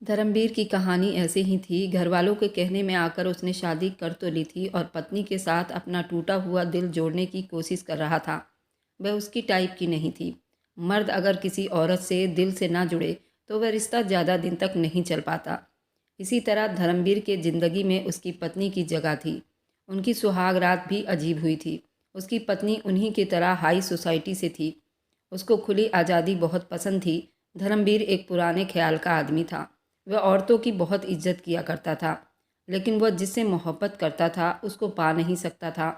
धर्मवीर की कहानी ऐसे ही थी। घरवालों के कहने में आकर उसने शादी कर तो ली थी और पत्नी के साथ अपना टूटा हुआ दिल जोड़ने की कोशिश कर रहा था। वह उसकी टाइप की नहीं थी। मर्द अगर किसी औरत से दिल से ना जुड़े तो वह रिश्ता ज़्यादा दिन तक नहीं चल पाता। इसी तरह धर्मवीर के ज़िंदगी में उसकी पत्नी की जगह थी। उनकी सुहाग रात भी अजीब हुई थी। उसकी पत्नी उन्हीं की तरह हाई सोसाइटी से थी। उसको खुली आज़ादी बहुत पसंद थी। धर्मवीर एक पुराने ख्याल का आदमी था। वह औरतों की बहुत इज्जत किया करता था, लेकिन वह जिससे मोहब्बत करता था उसको पा नहीं सकता था।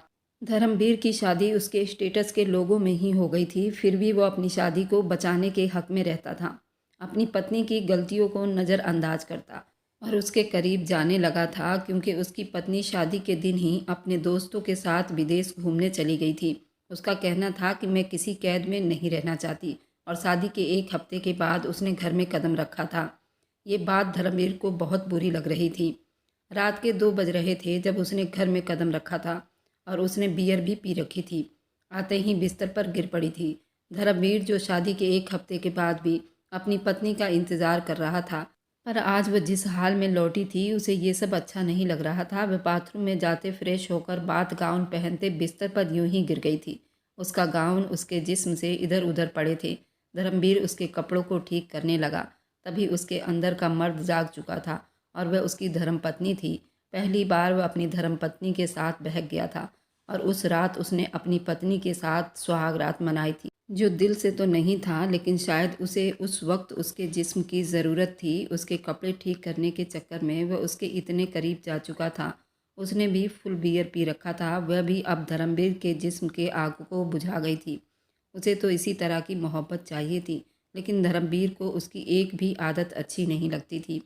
धर्मवीर की शादी उसके स्टेटस के लोगों में ही हो गई थी, फिर भी वह अपनी शादी को बचाने के हक में रहता था। अपनी पत्नी की गलतियों को नज़रअंदाज करता और उसके करीब जाने लगा था, क्योंकि उसकी पत्नी शादी के दिन ही अपने दोस्तों के साथ विदेश घूमने चली गई थी। उसका कहना था कि मैं किसी कैद में नहीं रहना चाहती, और शादी के एक हफ्ते के बाद उसने घर में कदम रखा था। ये बात धर्मवीर को बहुत बुरी लग रही थी। रात के 2 बज रहे थे जब उसने घर में कदम रखा था, और उसने बियर भी पी रखी थी। आते ही बिस्तर पर गिर पड़ी थी। धर्मवीर, जो शादी के एक हफ्ते के बाद भी अपनी पत्नी का इंतज़ार कर रहा था, पर आज वह जिस हाल में लौटी थी उसे ये सब अच्छा नहीं लग रहा था। वह बाथरूम में जाते फ्रेश होकर बात गाउन पहनते बिस्तर पर यूं ही गिर गई थी। उसका गाउन उसके जिस्म से इधर उधर पड़े थे। धर्मवीर उसके कपड़ों को ठीक करने लगा। तभी उसके अंदर का मर्द जाग चुका था, और वह उसकी धर्मपत्नी थी। पहली बार वह अपनी धर्मपत्नी के साथ बहक गया था, और उस रात उसने अपनी पत्नी के साथ सुहाग रात मनाई थी। जो दिल से तो नहीं था, लेकिन शायद उसे उस वक्त उसके जिस्म की ज़रूरत थी। उसके कपड़े ठीक करने के चक्कर में वह उसके इतने करीब जा चुका था। उसने भी फुल बियर पी रखा था। वह भी अब धर्मवीर के जिस्म के आग को बुझा गई थी। उसे तो इसी तरह की मोहब्बत चाहिए थी, लेकिन धर्मवीर को उसकी एक भी आदत अच्छी नहीं लगती थी।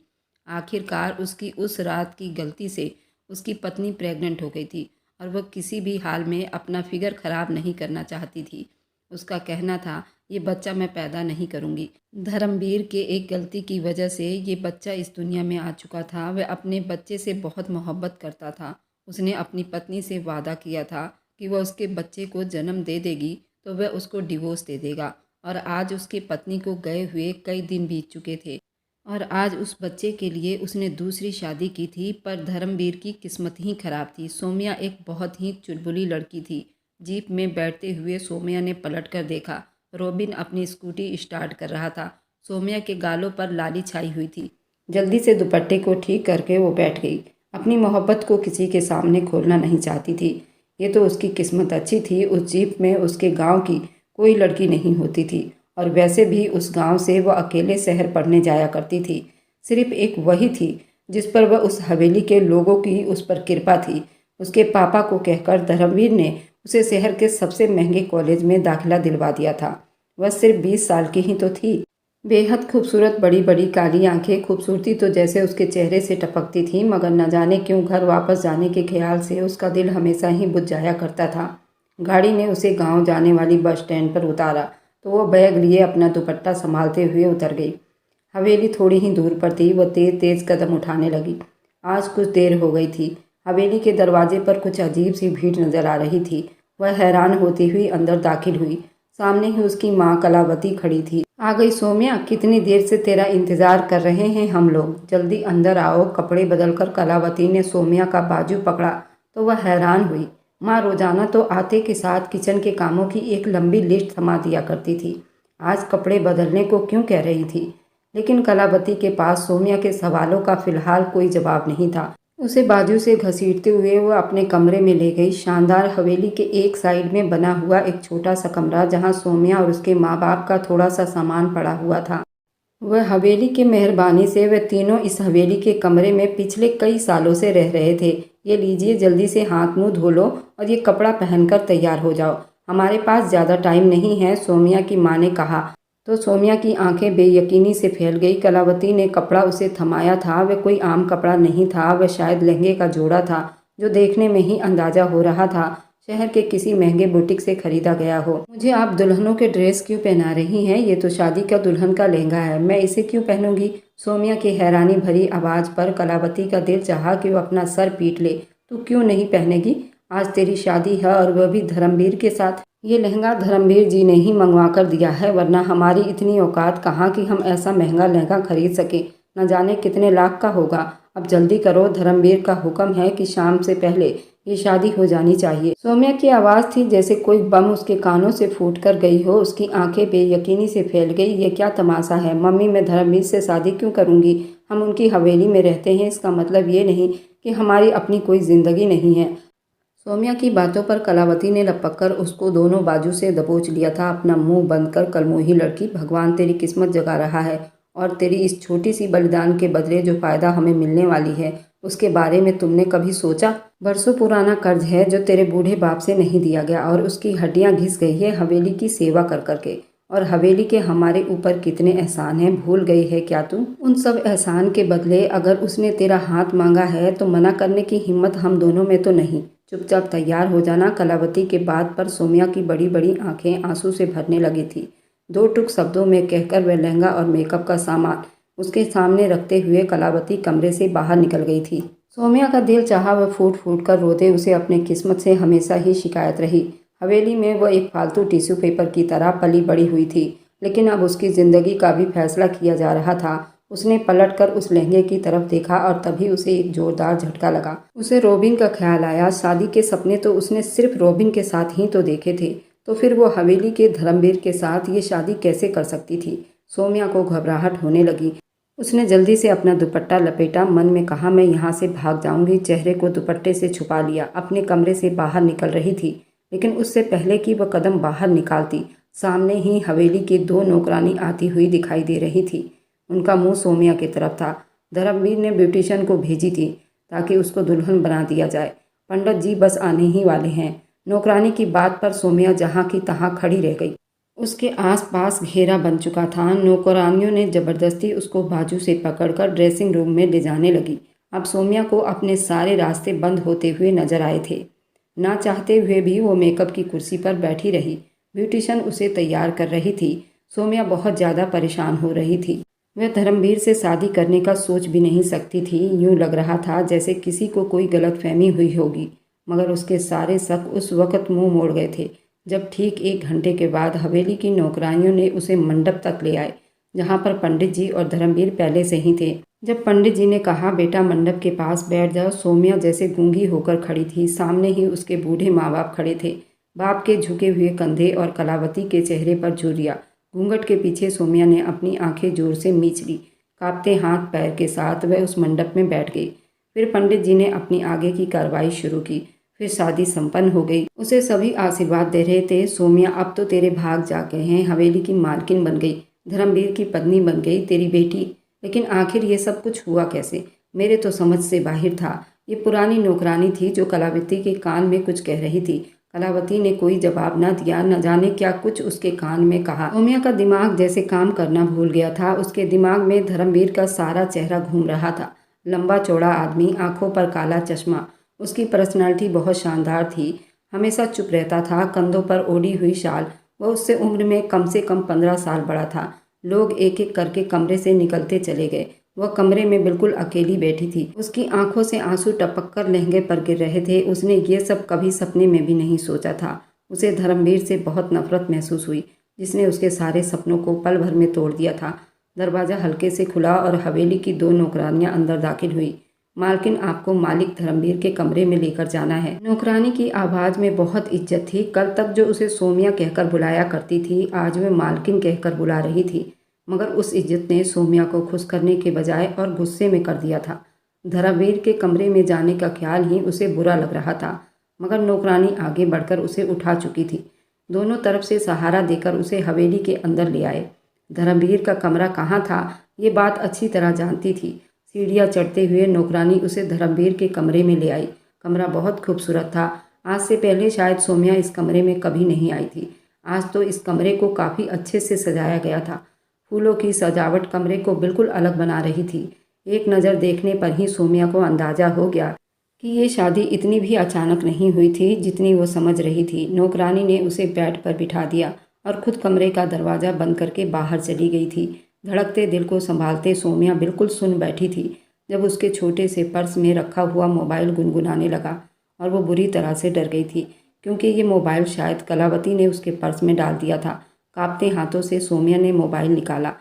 आखिरकार उसकी उस रात की गलती से उसकी पत्नी प्रेग्नेंट हो गई थी, और वह किसी भी हाल में अपना फिगर ख़राब नहीं करना चाहती थी। उसका कहना था, ये बच्चा मैं पैदा नहीं करूँगी। धर्मवीर के एक गलती की वजह से ये बच्चा इस दुनिया में आ चुका था। वह अपने बच्चे से बहुत मोहब्बत करता था। उसने अपनी पत्नी से वादा किया था कि वह उसके बच्चे को जन्म दे देगी तो वह उसको डिवोर्स दे देगा, और आज उसकी पत्नी को गए हुए कई दिन बीत चुके थे, और आज उस बच्चे के लिए उसने दूसरी शादी की थी। पर धर्मवीर की किस्मत ही खराब थी। सोम्या एक बहुत ही चुलबुली लड़की थी। जीप में बैठते हुए सोम्या ने पलट कर देखा। रॉबिन अपनी स्कूटी स्टार्ट कर रहा था। सोम्या के गालों पर लाली छाई हुई थी। जल्दी से दुपट्टे को ठीक करके वो बैठ गई। अपनी मोहब्बत को किसी के सामने खोलना नहीं चाहती थी। ये तो उसकी किस्मत अच्छी थी, उस जीप में उसके गांव की कोई लड़की नहीं होती थी, और वैसे भी उस गांव से वह अकेले शहर पढ़ने जाया करती थी। सिर्फ एक वही थी जिस पर वह उस हवेली के लोगों की उस पर कृपा थी। उसके पापा को कहकर धर्मवीर ने उसे शहर के सबसे महंगे कॉलेज में दाखिला दिलवा दिया था। वह सिर्फ 20 साल की ही तो थी। बेहद खूबसूरत, बड़ी बड़ी काली आंखें, खूबसूरती तो जैसे उसके चेहरे से टपकती थी, मगर न जाने क्यों घर वापस जाने के ख्याल से उसका दिल हमेशा ही बुझ जाया करता था। गाड़ी ने उसे गांव जाने वाली बस स्टैंड पर उतारा तो वह बैग लिए अपना दुपट्टा संभालते हुए उतर गई। हवेली थोड़ी ही दूर पर थी। वह तेज तेज कदम उठाने लगी। आज कुछ देर हो गई थी। हवेली के दरवाजे पर कुछ अजीब सी भीड़ नजर आ रही थी। वह हैरान होती हुई अंदर दाखिल हुई। सामने ही उसकी माँ कलावती खड़ी थी। आ गई सोम्या, कितनी देर से तेरा इंतजार कर रहे हैं हम लोग, जल्दी अंदर आओ। कपड़े बदलकर कलावती ने सोम्या का बाजू पकड़ा तो वह हैरान हुई। माँ रोजाना तो आते के साथ किचन के कामों की एक लंबी लिस्ट थमा दिया करती थी, आज कपड़े बदलने को क्यों कह रही थी? लेकिन कलावती के पास सोम्या के सवालों का फिलहाल कोई जवाब नहीं था। उसे बाजू से घसीटते हुए वह अपने कमरे में ले गई। शानदार हवेली के एक साइड में बना हुआ एक छोटा सा कमरा, जहां सोम्या और उसके माँ बाप का थोड़ा सा सामान पड़ा हुआ था। वह हवेली की मेहरबानी से वे तीनों इस हवेली के कमरे में पिछले कई सालों से रह रहे थे। ये लीजिए, जल्दी से हाथ मुंह धो लो और ये कपड़ा पहनकर तैयार हो जाओ, हमारे पास ज़्यादा टाइम नहीं है, सोम्या की माँ ने कहा। तो सोम्या की आंखें बेयकीनी से फैल गई। कलावती ने कपड़ा उसे थमाया था। वह कोई आम कपड़ा नहीं था, वह शायद लहंगे का जोड़ा था, जो देखने में ही अंदाजा हो रहा था शहर के किसी महंगे बुटीक से खरीदा गया हो। मुझे आप दुल्हनों के ड्रेस क्यों पहना रही हैं? ये तो शादी का दुल्हन का लहंगा है, मैं इसे क्यों पहनूंगी? सोम्या की हैरानी भरी आवाज़ पर कलावती का दिल चाहा कि वह अपना सर पीट ले। तू क्यों नहीं पहनेगी? आज तेरी शादी है, और वह भी धर्मवीर के साथ। ये लहंगा धर्मवीर जी ने ही मंगवा कर दिया है, वरना हमारी इतनी औकात कहाँ कि हम ऐसा महंगा लहंगा खरीद सकें। न जाने कितने लाख का होगा। अब जल्दी करो, धर्मवीर का हुक्म है कि शाम से पहले ये शादी हो जानी चाहिए। सौम्या की आवाज़ थी जैसे कोई बम उसके कानों से फूट कर गई हो। उसकी आंखें बेयकीनी से फैल गई। ये क्या तमाशा है? मम्मी, मैं धर्मवीर से शादी क्यों करूँगी? हम उनकी हवेली में रहते हैं, इसका मतलब ये नहीं कि हमारी अपनी कोई ज़िंदगी नहीं है। सौम्या की बातों पर कलावती ने लपक कर उसको दोनों बाजू से दबोच लिया था। अपना मुंह बंद कर, कलमोही लड़की, भगवान तेरी किस्मत जगा रहा है और तेरी इस छोटी सी बलिदान के बदले जो फ़ायदा हमें मिलने वाली है उसके बारे में तुमने कभी सोचा? बरसों पुराना कर्ज है जो तेरे बूढ़े बाप से नहीं दिया गया और उसकी हड्डियां घिस गई है हवेली की सेवा कर करके। और हवेली के हमारे ऊपर कितने एहसान हैं, भूल गई है क्या तू? उन सब एहसान के बदले अगर उसने तेरा हाथ मांगा है तो मना करने की हिम्मत हम दोनों में तो नहीं। चुपचाप तैयार हो जाना। कलावती के बात पर सौम्या की बड़ी बड़ी आंखें आंसू से भरने लगी थी। दो टुक शब्दों में कहकर वह लहंगा और मेकअप का सामान उसके सामने रखते हुए कलावती कमरे से बाहर निकल गई थी। सौम्या का दिल चाहा वह फूट फूट कर रोते। उसे अपने किस्मत से हमेशा ही शिकायत रही। हवेली में वह एक फालतू टिश्यू पेपर की तरह पली बड़ी हुई थी, लेकिन अब उसकी ज़िंदगी का भी फैसला किया जा रहा था। उसने पलटकर उस लहंगे की तरफ देखा और तभी उसे एक जोरदार झटका लगा। उसे रॉबिन का ख्याल आया। शादी के सपने तो उसने सिर्फ रॉबिन के साथ ही तो देखे थे, तो फिर वो हवेली के धर्मवीर के साथ ये शादी कैसे कर सकती थी? सौम्या को घबराहट होने लगी। उसने जल्दी से अपना दुपट्टा लपेटा, मन में कहा मैं यहाँ से भाग जाऊंगी। चेहरे को दुपट्टे से छुपा लिया। अपने कमरे से बाहर निकल रही थी, लेकिन उससे पहले कि वह कदम बाहर निकालती, सामने ही हवेली की दो नौकरानी आती हुई दिखाई दे रही थी। उनका मुंह सौम्या की तरफ था। धर्मवीर ने ब्यूटिशियन को भेजी थी ताकि उसको दुल्हन बना दिया जाए। पंडित जी बस आने ही वाले हैं। नौकरानी की बात पर सौम्या जहाँ की तहाँ खड़ी रह गई। उसके आसपास घेरा बन चुका था। नौकरानियों ने जबरदस्ती उसको बाजू से पकड़कर ड्रेसिंग रूम में ले जाने लगी। अब सौम्या को अपने सारे रास्ते बंद होते हुए नजर आए थे। ना चाहते हुए भी वो मेकअप की कुर्सी पर बैठी रही। ब्यूटिशियन उसे तैयार कर रही थी। सौम्या बहुत ज़्यादा परेशान हो रही थी। वह धर्मवीर से शादी करने का सोच भी नहीं सकती थी। यूँ लग रहा था जैसे किसी को कोई गलतफहमी हुई होगी, मगर उसके सारे शक उस वक़्त मुंह मोड़ गए थे जब ठीक 1 घंटे के बाद हवेली की नौकरानियों ने उसे मंडप तक ले आए, जहाँ पर पंडित जी और धर्मवीर पहले से ही थे। जब पंडित जी ने कहा बेटा मंडप के पास बैठ जाओ, सौम्या जैसे गूंगी होकर खड़ी थी। सामने ही उसके बूढ़े माँ बाप खड़े थे। बाप के झुके हुए कंधे और कलावती के चेहरे पर झुर्रियाँ। घूंघट के पीछे सौम्या ने अपनी आंखें जोर से मींच ली। कांपते हाथ पैर के साथ वह उस मंडप में बैठ गई। फिर पंडित जी ने अपनी आगे की कार्रवाई शुरू की। फिर शादी संपन्न हो गई। उसे सभी आशीर्वाद दे रहे थे। सौम्या अब तो तेरे भाग जाग गए हैं, हवेली की मालकिन बन गई, धर्मवीर की पत्नी बन गई तेरी बेटी। लेकिन आखिर ये सब कुछ हुआ कैसे? मेरे तो समझ से बाहर था। ये पुरानी नौकरानी थी जो कलावती के कान में कुछ कह रही थी। कलावती ने कोई जवाब न दिया। न जाने क्या कुछ उसके कान में कहा। सौम्या का दिमाग जैसे काम करना भूल गया था। उसके दिमाग में धर्मवीर का सारा चेहरा घूम रहा था। लंबा चौड़ा आदमी, आंखों पर काला चश्मा। उसकी पर्सनालिटी बहुत शानदार थी। हमेशा चुप रहता था, कंधों पर ओढ़ी हुई शाल। वह उससे उम्र में कम से कम 15 साल बड़ा था। लोग एक एक करके कमरे से निकलते चले गए। वह कमरे में बिल्कुल अकेली बैठी थी। उसकी आंखों से आंसू टपक कर लहंगे पर गिर रहे थे। उसने ये सब कभी सपने में भी नहीं सोचा था। उसे धर्मवीर से बहुत नफरत महसूस हुई, जिसने उसके सारे सपनों को पल भर में तोड़ दिया था। दरवाज़ा हल्के से खुला और हवेली की 2 नौकरानियां अंदर दाखिल हुई। मालकिन, आपको मालिक धर्मवीर के कमरे में लेकर जाना है। नौकरानी की आवाज़ में बहुत इज्जत थी। कल तक जो उसे सौम्या कहकर बुलाया करती थी, आज वह मालकिन कहकर बुला रही थी। मगर उस इज्जत ने सौम्या को खुश करने के बजाय और गुस्से में कर दिया था। धर्मवीर के कमरे में जाने का ख्याल ही उसे बुरा लग रहा था। मगर नौकरानी आगे बढ़कर उसे उठा चुकी थी। दोनों तरफ से सहारा देकर उसे हवेली के अंदर ले आए। धर्मवीर का कमरा कहाँ था, ये बात अच्छी तरह जानती थी। सीढ़ियाँ चढ़ते हुए नौकरानी उसे धर्मवीर के कमरे में ले आई। कमरा बहुत खूबसूरत था। आज से पहले शायद सौम्या इस कमरे में कभी नहीं आई थी। आज तो इस कमरे को काफ़ी अच्छे से सजाया गया था। फूलों की सजावट कमरे को बिल्कुल अलग बना रही थी। एक नज़र देखने पर ही सौम्या को अंदाज़ा हो गया कि ये शादी इतनी भी अचानक नहीं हुई थी जितनी वो समझ रही थी। नौकरानी ने उसे बेड पर बिठा दिया और खुद कमरे का दरवाज़ा बंद करके बाहर चली गई थी। धड़कते दिल को संभालते सौम्या बिल्कुल सुन बैठी थी जब उसके छोटे से पर्स में रखा हुआ मोबाइल गुनगुनाने लगा, और वो बुरी तरह से डर गई थी क्योंकि ये मोबाइल शायद कलावती ने उसके पर्स में डाल दिया था। कांपते हाथों से सौम्या ने मोबाइल निकाला।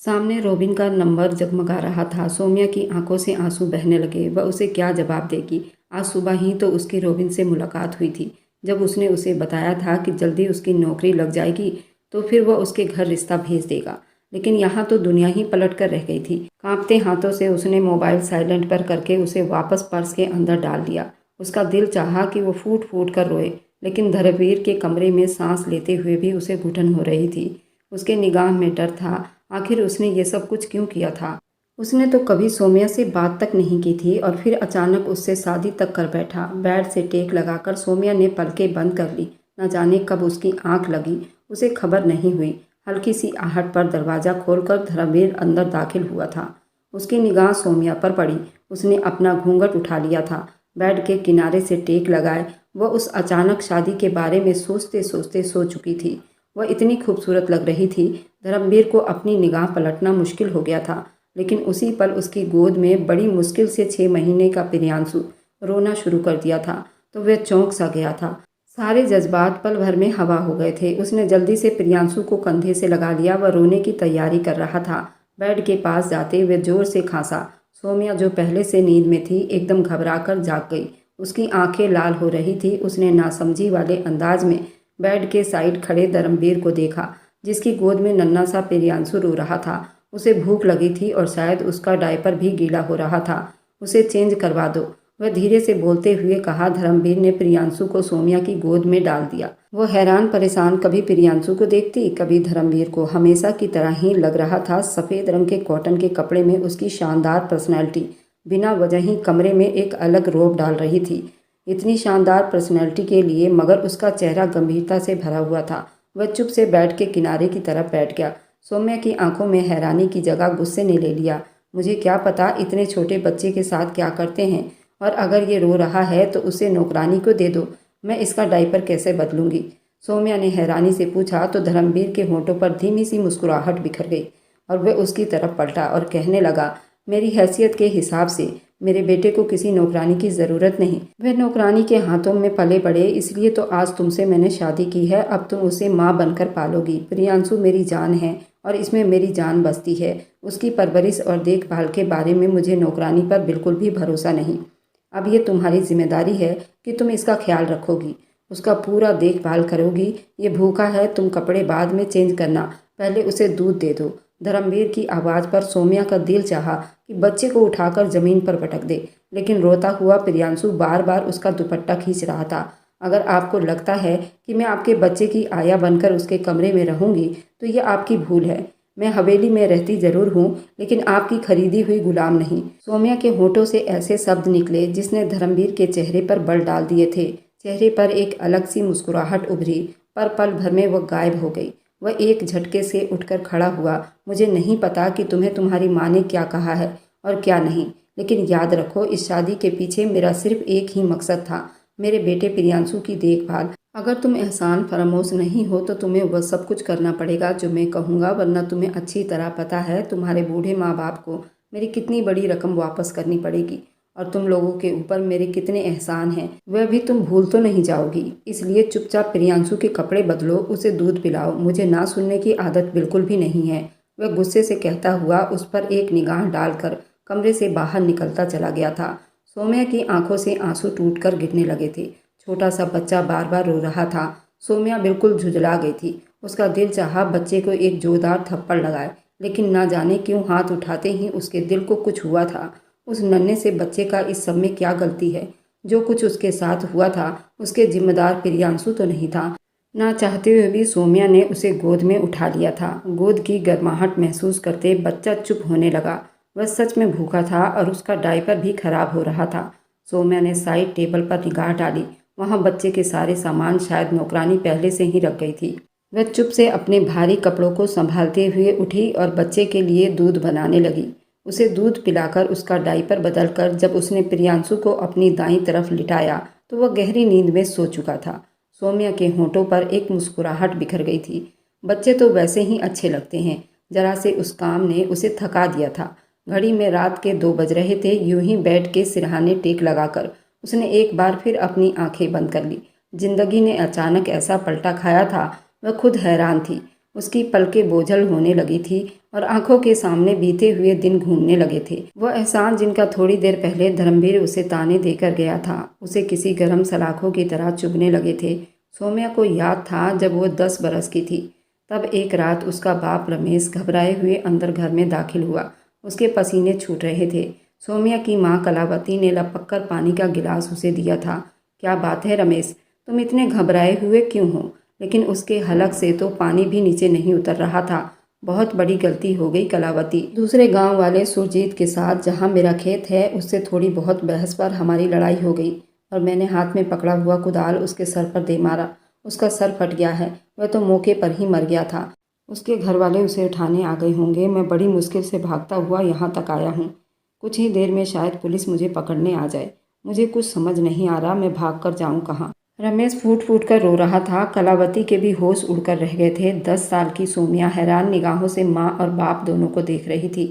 सामने रोबिन का नंबर जगमगा रहा था। सौम्या की आंखों से आंसू बहने लगे। वह उसे क्या जवाब देगी? आज सुबह ही तो उसकी रोबिन से मुलाकात हुई थी। जब उसने उसे बताया था कि जल्दी उसकी नौकरी लग जाएगी तो फिर वह उसके घर रिश्ता भेज देगा। लेकिन यहाँ तो दुनिया ही पलट कर रह गई थी। कांपते हाथों से उसने मोबाइल साइलेंट पर करके उसे वापस पर्स के अंदर डाल दिया। उसका दिल चाहा कि वो फूट फूट कर रोए, लेकिन धर्मवीर के कमरे में सांस लेते हुए भी उसे घुटन हो रही थी। उसके निगाह में डर था। आखिर उसने ये सब कुछ क्यों किया था? उसने तो कभी सौम्या से बात तक नहीं की थी और फिर अचानक उससे शादी तक कर बैठा। बेड से टेक लगाकर सौम्या ने पलकें बंद कर ली। न जाने कब उसकी आंख लगी, उसे खबर नहीं हुई। हल्की सी आहट पर दरवाज़ा खोलकर धर्मवीर अंदर दाखिल हुआ था। उसकी निगाह सौम्या पर पड़ी। उसने अपना घूंघट उठा लिया था। बेड के किनारे से टेक लगाए वह उस अचानक शादी के बारे में सोचते सोचते सो चुकी थी। वह इतनी खूबसूरत लग रही थी, धर्मवीर को अपनी निगाह पलटना मुश्किल हो गया था। लेकिन उसी पल उसकी गोद में बड़ी मुश्किल से 6 महीने का प्रियांशु रोना शुरू कर दिया था तो वह चौंक सा गया था। सारे जज्बात पल भर में हवा हो गए थे। उसने जल्दी से प्रियांशु को कंधे से लगा लिया। वह रोने की तैयारी कर रहा था। बेड के पास जाते वह जोर से खांसा। सौम्या जो पहले से नींद में थी एकदम घबरा कर जाग गई। उसकी आंखें लाल हो रही थी। उसने नासमझी वाले अंदाज में बेड के साइड खड़े धर्मवीर को देखा, जिसकी गोद में नन्हा सा प्रियांशु रो रहा था। उसे भूख लगी थी और शायद उसका डायपर भी गीला हो रहा था। उसे चेंज करवा दो, वह धीरे से बोलते हुए कहा। धर्मवीर ने प्रियांशु को सौम्या की गोद में डाल दिया। वो हैरान परेशान कभी प्रियांशु को देखती, कभी धर्मवीर को। हमेशा की तरह ही लग रहा था। सफ़ेद रंग के कॉटन के कपड़े में उसकी शानदार पर्सनैलिटी बिना वजह ही कमरे में एक अलग रौब डाल रही थी। इतनी शानदार पर्सनैलिटी के लिए मगर उसका चेहरा गंभीरता से भरा हुआ था। वह चुप से बेड के किनारे की तरफ बैठ गया। सौम्या की आंखों में हैरानी की जगह गुस्से ने ले लिया। मुझे क्या पता इतने छोटे बच्चे के साथ क्या करते हैं, और अगर ये रो रहा है तो उसे नौकरानी को दे दो। मैं इसका डायपर कैसे बदलूंगी? सौम्या ने हैरानी से पूछा तो धर्मवीर के होठों पर धीमी सी मुस्कुराहट बिखर गई और वह उसकी तरफ पलटा और कहने लगा, मेरी हैसियत के हिसाब से मेरे बेटे को किसी नौकरानी की ज़रूरत नहीं। वह नौकरानी के हाथों में पले बड़े, इसलिए तो आज तुमसे मैंने शादी की है। अब तुम उसे माँ बनकर पालोगी। प्रियांशु मेरी जान है और इसमें मेरी जान बसती है। उसकी परवरिश और देखभाल के बारे में मुझे नौकरानी पर बिल्कुल भी भरोसा नहीं। अब ये तुम्हारी जिम्मेदारी है कि तुम इसका ख्याल रखोगी, उसका पूरा देखभाल करोगी। ये भूखा है, तुम कपड़े बाद में चेंज करना, पहले उसे दूध दे दो। धर्मवीर की आवाज़ पर सौम्या का दिल चाहा कि बच्चे को उठाकर ज़मीन पर पटक दे, लेकिन रोता हुआ प्रियांशु बार बार उसका दुपट्टा खींच रहा था। अगर आपको लगता है कि मैं आपके बच्चे की आया बनकर उसके कमरे में रहूंगी तो ये आपकी भूल है। मैं हवेली में रहती जरूर हूँ, लेकिन आपकी खरीदी हुई गुलाम नहीं। सौम्या के होठों से ऐसे शब्द निकले जिसने धर्मवीर के चेहरे पर बल डाल दिए थे। चेहरे पर एक अलग सी मुस्कुराहट उभरी, पर पल भर में वह गायब हो गई। वह एक झटके से उठकर खड़ा हुआ। मुझे नहीं पता कि तुम्हें तुम्हारी माँ ने क्या कहा है और क्या नहीं, लेकिन याद रखो इस शादी के पीछे मेरा सिर्फ एक ही मकसद था, मेरे बेटे प्रियांशु की देखभाल। अगर तुम एहसान फरामोश नहीं हो तो तुम्हें वह सब कुछ करना पड़ेगा जो मैं कहूँगा, वरना तुम्हें अच्छी तरह पता है तुम्हारे बूढ़े माँ बाप को मेरी कितनी बड़ी रकम वापस करनी पड़ेगी और तुम लोगों के ऊपर मेरे कितने एहसान हैं वह भी तुम भूल तो नहीं जाओगी। इसलिए चुपचाप प्रियांशु के कपड़े बदलो, उसे दूध पिलाओ। मुझे ना सुनने की आदत बिल्कुल भी नहीं है। वह गुस्से से कहता हुआ उस पर एक निगाह डालकर कमरे से बाहर निकलता चला गया था। सौम्या की आंखों से आंसू टूटकर गिरने लगे थे। छोटा सा बच्चा बार बार रो रहा था। सौम्या बिल्कुल झुंझला गई थी। उसका दिल चाहा बच्चे को एक जोरदार थप्पड़ लगाए, लेकिन ना जाने क्यों हाथ उठाते ही उसके दिल को कुछ हुआ था। उस नन्हे से बच्चे का इस सब में क्या गलती है? जो कुछ उसके साथ हुआ था उसके जिम्मेदार प्रियांशु तो नहीं था। ना चाहते हुए भी सौम्या ने उसे गोद में उठा लिया था। गोद की गर्माहट महसूस करते बच्चा चुप होने लगा। वह सच में भूखा था और उसका डायपर भी खराब हो रहा था। सौम्या ने साइड टेबल पर निगाह डाली। वहाँ बच्चे के सारे सामान शायद नौकरानी पहले से ही रख गई थी। वह चुप से अपने भारी कपड़ों को संभालते हुए उठी और बच्चे के लिए दूध बनाने लगी। उसे दूध पिलाकर उसका डायपर बदलकर जब उसने प्रियांशु को अपनी दाईं तरफ लिटाया तो वह गहरी नींद में सो चुका था। सौम्या के होठों पर एक मुस्कुराहट बिखर गई थी। बच्चे तो वैसे ही अच्छे लगते हैं। जरा से उस काम ने उसे थका दिया था। घड़ी में रात के 2 बज रहे थे। यूं ही बेड के सिरहाने टेक लगाकर उसने एक बार फिर अपनी आंखें बंद कर ली। जिंदगी ने अचानक ऐसा पलटा खाया था, वह खुद हैरान थी। उसकी पलकें बोझल होने लगी थी और आंखों के सामने बीते हुए दिन घूमने लगे थे। वह एहसान जिनका थोड़ी देर पहले धर्मवीर उसे ताने देकर गया था, उसे किसी गर्म सलाखों की तरह चुभने लगे थे। सौम्या को याद था जब वो 10 बरस की थी, तब एक रात उसका बाप रमेश घबराए हुए अंदर घर में दाखिल हुआ। उसके पसीने छूट रहे थे। सौम्या की माँ कलावती ने लपक कर पानी का गिलास उसे दिया था। क्या बात है रमेश, तुम इतने घबराए हुए क्यों हो? लेकिन उसके हलक से तो पानी भी नीचे नहीं उतर रहा था। बहुत बड़ी गलती हो गई कलावती। दूसरे गांव वाले सुरजीत के साथ जहां मेरा खेत है उससे थोड़ी बहुत बहस पर हमारी लड़ाई हो गई और मैंने हाथ में पकड़ा हुआ कुदाल उसके सर पर दे मारा। उसका सर फट गया है। वह तो मौके पर ही मर गया था। उसके घर वाले उसे उठाने आ गए होंगे। मैं बड़ी मुश्किल से भागता हुआ यहाँ तक आया हूँ। कुछ ही देर में शायद पुलिस मुझे पकड़ने आ जाए। मुझे कुछ समझ नहीं आ रहा मैं भाग कर जाऊँ कहाँ। रमेश फूट फूट कर रो रहा था। कलावती के भी होश उड़कर रह गए थे। 10 साल की सौम्या हैरान निगाहों से माँ और बाप दोनों को देख रही थी,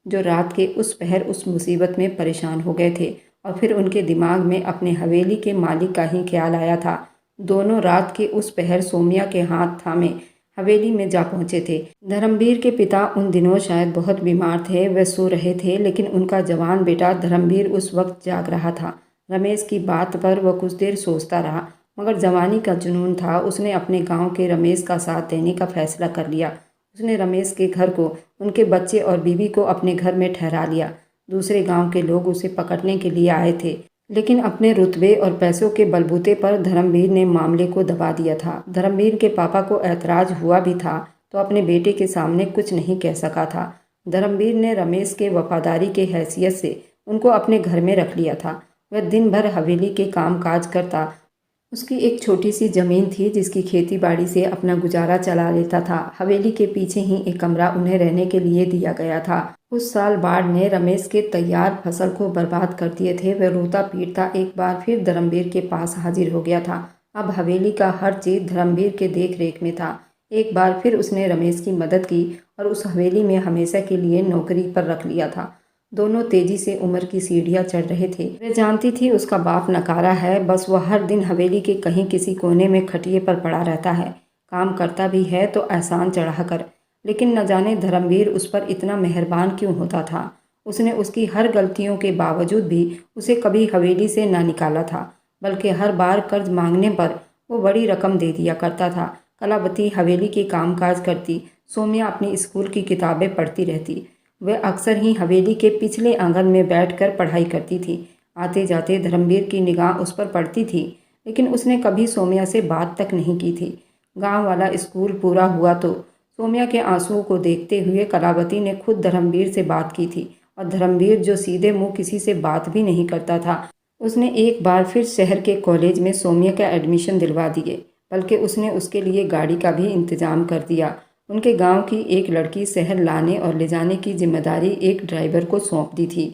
जो रात के उस पहर उस मुसीबत में परेशान हो गए थे। और फिर उनके दिमाग में अपने हवेली के मालिक का ही ख्याल आया था। दोनों रात के उस पहर सौम्या के हाथ थामे हवेली में जा पहुंचे थे। धर्मवीर के पिता उन दिनों शायद बहुत बीमार थे। वे सो रहे थे, लेकिन उनका जवान बेटा धर्मवीर उस वक्त जाग रहा था। रमेश की बात पर वह कुछ देर सोचता रहा, मगर जवानी का जुनून था। उसने अपने गांव के रमेश का साथ देने का फैसला कर लिया। उसने रमेश के घर को, उनके बच्चे और बीवी को अपने घर में ठहरा लिया। दूसरे गांव के लोग उसे पकड़ने के लिए आए थे, लेकिन अपने रुतबे और पैसों के बलबूते पर धर्मवीर ने मामले को दबा दिया था। धर्मवीर के पापा को ऐतराज हुआ भी था तो अपने बेटे के सामने कुछ नहीं कह सका था। धर्मवीर ने रमेश के वफादारी के हैसियत से उनको अपने घर में रख लिया था। वह दिन भर हवेली के काम काज करता। उसकी एक छोटी सी ज़मीन थी जिसकी खेती बाड़ी से अपना गुजारा चला लेता था। हवेली के पीछे ही एक कमरा उन्हें रहने के लिए दिया गया था। उस साल बाढ़ ने रमेश के तैयार फसल को बर्बाद कर दिए थे। वह रोता पीटता एक बार फिर धर्मवीर के पास हाजिर हो गया था। अब हवेली का हर चीज़ धर्मवीर के देख रेख में था। एक बार फिर उसने रमेश की मदद की और उस हवेली में हमेशा के लिए नौकरी पर रख लिया था। दोनों तेजी से उम्र की सीढ़ियां चढ़ रहे थे। वह जानती थी उसका बाप नकारा है, बस वह हर दिन हवेली के कहीं किसी कोने में खटिए पर पड़ा रहता है। काम करता भी है तो एहसान चढ़ाकर, लेकिन न जाने धर्मवीर उस पर इतना मेहरबान क्यों होता था। उसने उसकी हर गलतियों के बावजूद भी उसे कभी हवेली से ना निकाला था, बल्कि हर बार कर्ज मांगने पर वो बड़ी रकम दे दिया करता था। कलावती हवेली के कामकाज करती, सौम्या अपनी स्कूल की किताबें पढ़ती रहती। वह अक्सर ही हवेली के पिछले आंगन में बैठकर पढ़ाई करती थी। आते जाते धर्मवीर की निगाह उस पर पड़ती थी, लेकिन उसने कभी सौम्या से बात तक नहीं की थी। गांव वाला स्कूल पूरा हुआ तो सौम्या के आंसुओं को देखते हुए कलावती ने खुद धर्मवीर से बात की थी, और धर्मवीर जो सीधे मुंह किसी से बात भी नहीं करता था, उसने एक बार फिर शहर के कॉलेज में सौम्या का एडमिशन दिलवा दिए। बल्कि उसने उसके लिए गाड़ी का भी इंतजाम कर दिया। उनके गांव की एक लड़की शहर लाने और ले जाने की जिम्मेदारी एक ड्राइवर को सौंप दी थी।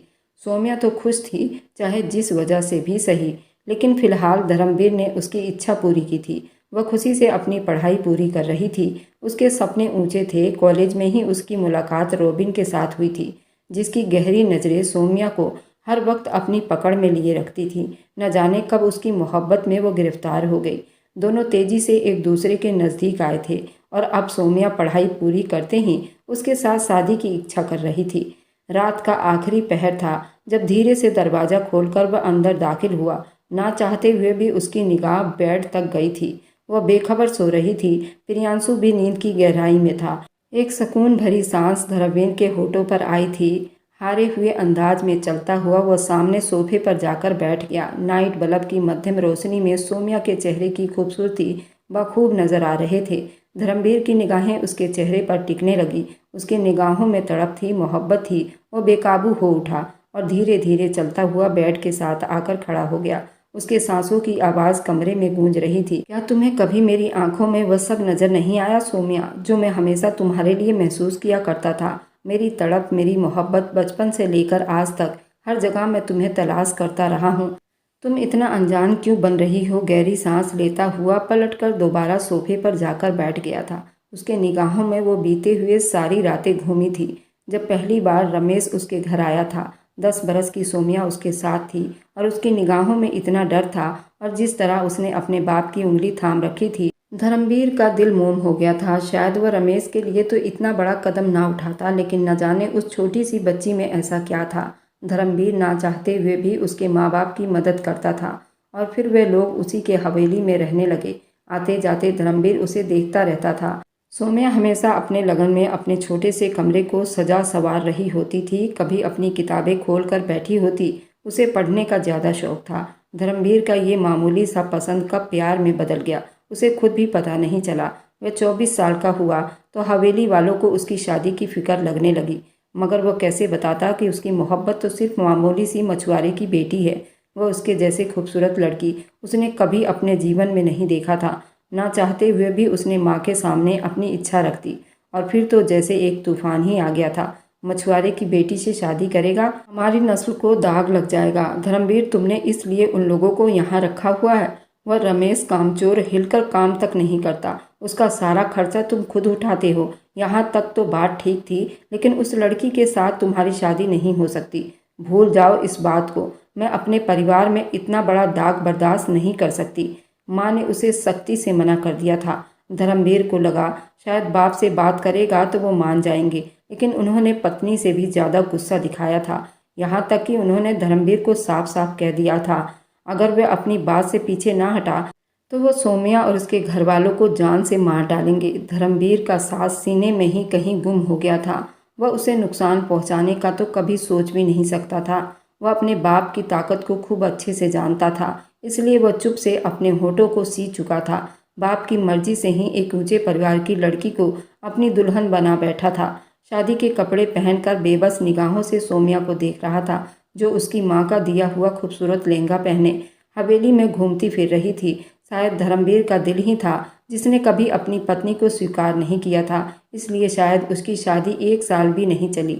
सौम्या तो खुश थी, चाहे जिस वजह से भी सही, लेकिन फिलहाल धर्मवीर ने उसकी इच्छा पूरी की थी। वह खुशी से अपनी पढ़ाई पूरी कर रही थी। उसके सपने ऊंचे थे। कॉलेज में ही उसकी मुलाकात रॉबिन के साथ हुई थी, जिसकी गहरी नज़रें सौम्या को हर वक्त अपनी पकड़ में लिए रखती थी। न जाने कब उसकी मोहब्बत में वो गिरफ्तार हो गई। दोनों तेजी से एक दूसरे के नज़दीक आए थे और अब सौम्या पढ़ाई पूरी करते ही उसके साथ शादी की इच्छा कर रही थी। रात का आखिरी पहर था जब धीरे से दरवाज़ा खोलकर वह अंदर दाखिल हुआ। ना चाहते हुए भी उसकी निगाह बेड तक गई थी। वह बेखबर सो रही थी। प्रियांशु भी नींद की गहराई में था। एक सुकून भरी सांस धर्मवीर के होठों पर आई थी। हारे हुए अंदाज में चलता हुआ वह सामने सोफे पर जाकर बैठ गया। नाइट बल्ब की मध्यम रोशनी में सौम्या के चेहरे की खूबसूरती बखूब नजर आ रहे थे। धर्मवीर की निगाहें उसके चेहरे पर टिकने लगी। उसकी निगाहों में तड़प थी, मोहब्बत थी। वो बेकाबू हो उठा और धीरे धीरे चलता हुआ बेड के साथ आकर खड़ा हो गया। उसके सांसों की आवाज़ कमरे में गूंज रही थी। क्या तुम्हें कभी मेरी आंखों में वह सब नजर नहीं आया सौम्या, जो मैं हमेशा तुम्हारे लिए महसूस किया करता था? मेरी तड़प, मेरी मोहब्बत, बचपन से लेकर आज तक हर जगह मैं तुम्हें तलाश करता रहा हूँ। तुम इतना अनजान क्यों बन रही हो? गहरी सांस लेता हुआ पलटकर दोबारा सोफे पर जाकर बैठ गया था। उसके निगाहों में वो बीते हुए सारी रातें घूमी थी। जब पहली बार रमेश उसके घर आया था, 10 बरस की सौम्या उसके साथ थी और उसकी निगाहों में इतना डर था, और जिस तरह उसने अपने बाप की उंगली थाम रखी थी धर्मवीर का दिल मोम हो गया था। शायद वह रमेश के लिए तो इतना बड़ा कदम ना उठाता, लेकिन न जाने उस छोटी सी बच्ची में ऐसा क्या था। धर्मवीर ना चाहते हुए भी उसके माँ बाप की मदद करता था और फिर वे लोग उसी के हवेली में रहने लगे। आते जाते धर्मवीर उसे देखता रहता था। सौम्या हमेशा अपने लगन में अपने छोटे से कमरे को सजा संवार रही होती थी, कभी अपनी किताबें खोल कर बैठी होती। उसे पढ़ने का ज़्यादा शौक था। धर्मवीर का ये मामूली सा पसंद कब प्यार में बदल गया, उसे खुद भी पता नहीं चला। वह 24 साल का हुआ तो हवेली वालों को उसकी शादी की फिक्र लगने लगी, मगर वह कैसे बताता कि उसकी मोहब्बत तो सिर्फ मामूली सी मछुआरे की बेटी है। वह उसके जैसे खूबसूरत लड़की उसने कभी अपने जीवन में नहीं देखा था। ना चाहते हुए भी उसने माँ के सामने अपनी इच्छा रख दी और फिर तो जैसे एक तूफान ही आ गया था। मछुआरे की बेटी से शादी करेगा, हमारी नस्ल को दाग लग जाएगा। धर्मवीर, तुमने इसलिए उन लोगों को यहाँ रखा हुआ है। वह रमेश कामचोर हिलकर काम तक नहीं करता, उसका सारा खर्चा तुम खुद उठाते हो। यहाँ तक तो बात ठीक थी, लेकिन उस लड़की के साथ तुम्हारी शादी नहीं हो सकती। भूल जाओ इस बात को। मैं अपने परिवार में इतना बड़ा दाग बर्दाश्त नहीं कर सकती। माँ ने उसे सख्ती से मना कर दिया था। धर्मवीर को लगा शायद बाप से बात करेगा तो वो मान जाएंगे, लेकिन उन्होंने पत्नी से भी ज़्यादा गुस्सा दिखाया था। यहाँ तक कि उन्होंने धर्मवीर को साफ साफ कह दिया था अगर वह अपनी बात से पीछे ना हटा तो वो सौम्या और उसके घर वालों को जान से मार डालेंगे। धर्मवीर का सांस सीने में ही कहीं गुम हो गया था। वह उसे नुकसान पहुंचाने का तो कभी सोच भी नहीं सकता था। वह अपने बाप की ताकत को खूब अच्छे से जानता था, इसलिए वह चुप से अपने होठों को सी चुका था। बाप की मर्जी से ही एक ऊंचे परिवार की लड़की को अपनी दुल्हन बना बैठा था। शादी के कपड़े पहनकर बेबस निगाहों से सौम्या को देख रहा था, जो उसकी माँ का दिया हुआ खूबसूरत लहंगा पहने हवेली में घूमती फिर रही थी। शायद धर्मवीर का दिल ही था जिसने कभी अपनी पत्नी को स्वीकार नहीं किया था, इसलिए शायद उसकी शादी 1 साल भी नहीं चली।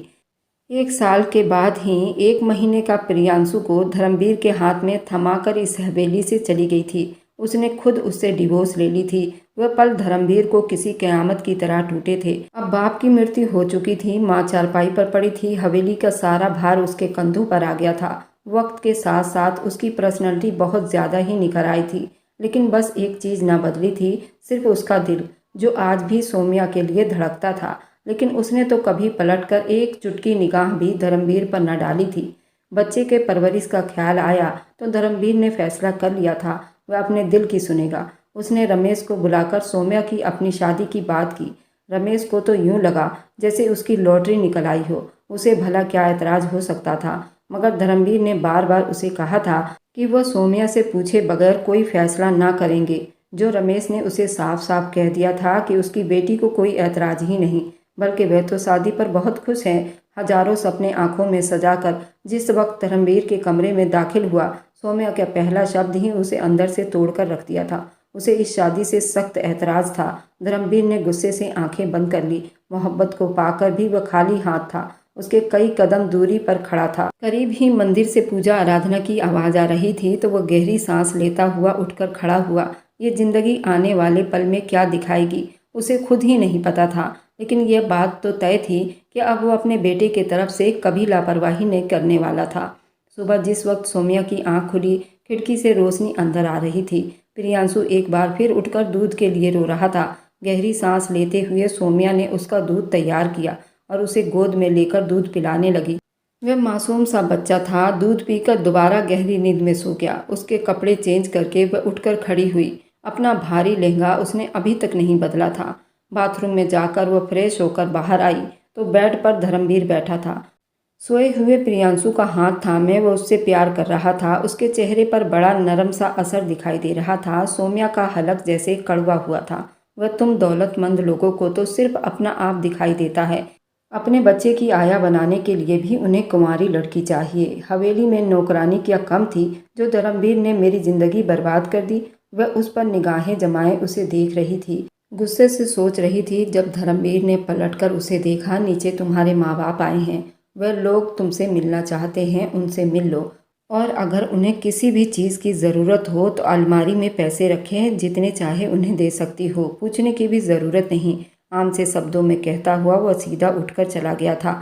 1 साल के बाद ही 1 महीने का प्रियांशु को धर्मवीर के हाथ में थमाकर इस हवेली से चली गई थी। उसने खुद उससे डिवोर्स ले ली थी। वह पल धर्मवीर को किसी क़यामत की तरह टूटे थे। अब बाप की मृत्यु हो चुकी थी, माँ चारपाई पर पड़ी थी, हवेली का सारा भार उसके कंधों पर आ गया था। वक्त के साथ साथ उसकी पर्सनैलिटी बहुत ज़्यादा ही निखर आई थी, लेकिन बस एक चीज़ ना बदली थी, सिर्फ उसका दिल, जो आज भी सौम्या के लिए धड़कता था। लेकिन उसने तो कभी पलटकर एक चुटकी निगाह भी धर्मवीर पर न डाली थी। बच्चे के परवरिश का ख्याल आया तो धर्मवीर ने फैसला कर लिया था वह अपने दिल की सुनेगा। उसने रमेश को बुलाकर सौम्या की अपनी शादी की बात की। रमेश को तो यूं लगा जैसे उसकी लॉटरी निकल आई हो। उसे भला क्या एतराज़ हो सकता था, मगर धर्मवीर ने बार बार उसे कहा था कि वह सौम्या से पूछे बगैर कोई फैसला ना करेंगे। जो रमेश ने उसे साफ साफ कह दिया था कि उसकी बेटी को कोई एतराज़ ही नहीं, बल्कि वह तो शादी पर बहुत खुश है। हजारों सपने आंखों में सजाकर जिस वक्त धर्मवीर के कमरे में दाखिल हुआ, सौम्या का पहला शब्द ही उसे अंदर से तोड़कर रख दिया था। उसे इस शादी से सख्त एतराज़ था। धर्मवीर ने गुस्से से आंखें बंद कर ली। मोहब्बत को पाकर भी वह खाली हाथ था। उसके कई कदम दूरी पर खड़ा था। करीब ही मंदिर से पूजा आराधना की आवाज़ आ रही थी तो वह गहरी सांस लेता हुआ उठकर खड़ा हुआ। ये जिंदगी आने वाले पल में क्या दिखाएगी उसे खुद ही नहीं पता था, लेकिन यह बात तो तय थी कि अब वो अपने बेटे की तरफ से कभी लापरवाही नहीं करने वाला था। सुबह जिस वक्त सौम्या की आंख खुली, खिड़की से रोशनी अंदर आ रही थी। प्रियांशु एक बार फिर उठकर दूध के लिए रो रहा था। गहरी सांस लेते हुए सौम्या ने उसका दूध तैयार किया और उसे गोद में लेकर दूध पिलाने लगी। वह मासूम सा बच्चा था। दूध पीकर दोबारा गहरी नींद में सो गया। उसके कपड़े चेंज करके वह उठकर खड़ी हुई। अपना भारी लहंगा उसने अभी तक नहीं बदला था। बाथरूम में जाकर वह फ्रेश होकर बाहर आई तो बेड पर धर्मवीर बैठा था। सोए हुए प्रियांशु का हाथ थामे वह उससे प्यार कर रहा था। उसके चेहरे पर बड़ा नरम सा असर दिखाई दे रहा था। सौम्या का हलक जैसे कड़वा हुआ था। वह तुम दौलतमंद लोगों को तो सिर्फ अपना आप दिखाई देता है, अपने बच्चे की आया बनाने के लिए भी उन्हें कुंवारी लड़की चाहिए। हवेली में नौकरानी क्या कम थी जो धर्मवीर ने मेरी जिंदगी बर्बाद कर दी। वह उस पर निगाहें जमाए उसे देख रही थी। गुस्से से सोच रही थी जब धर्मवीर ने पलटकर उसे देखा, नीचे तुम्हारे माँ बाप आए हैं, वह लोग तुमसे मिलना चाहते हैं, उनसे मिल लो। और अगर उन्हें किसी भी चीज़ की ज़रूरत हो तो अलमारी में पैसे रखें, जितने चाहे उन्हें दे सकती हो, पूछने की भी ज़रूरत नहीं। आम से शब्दों में कहता हुआ वह सीधा उठकर चला गया था।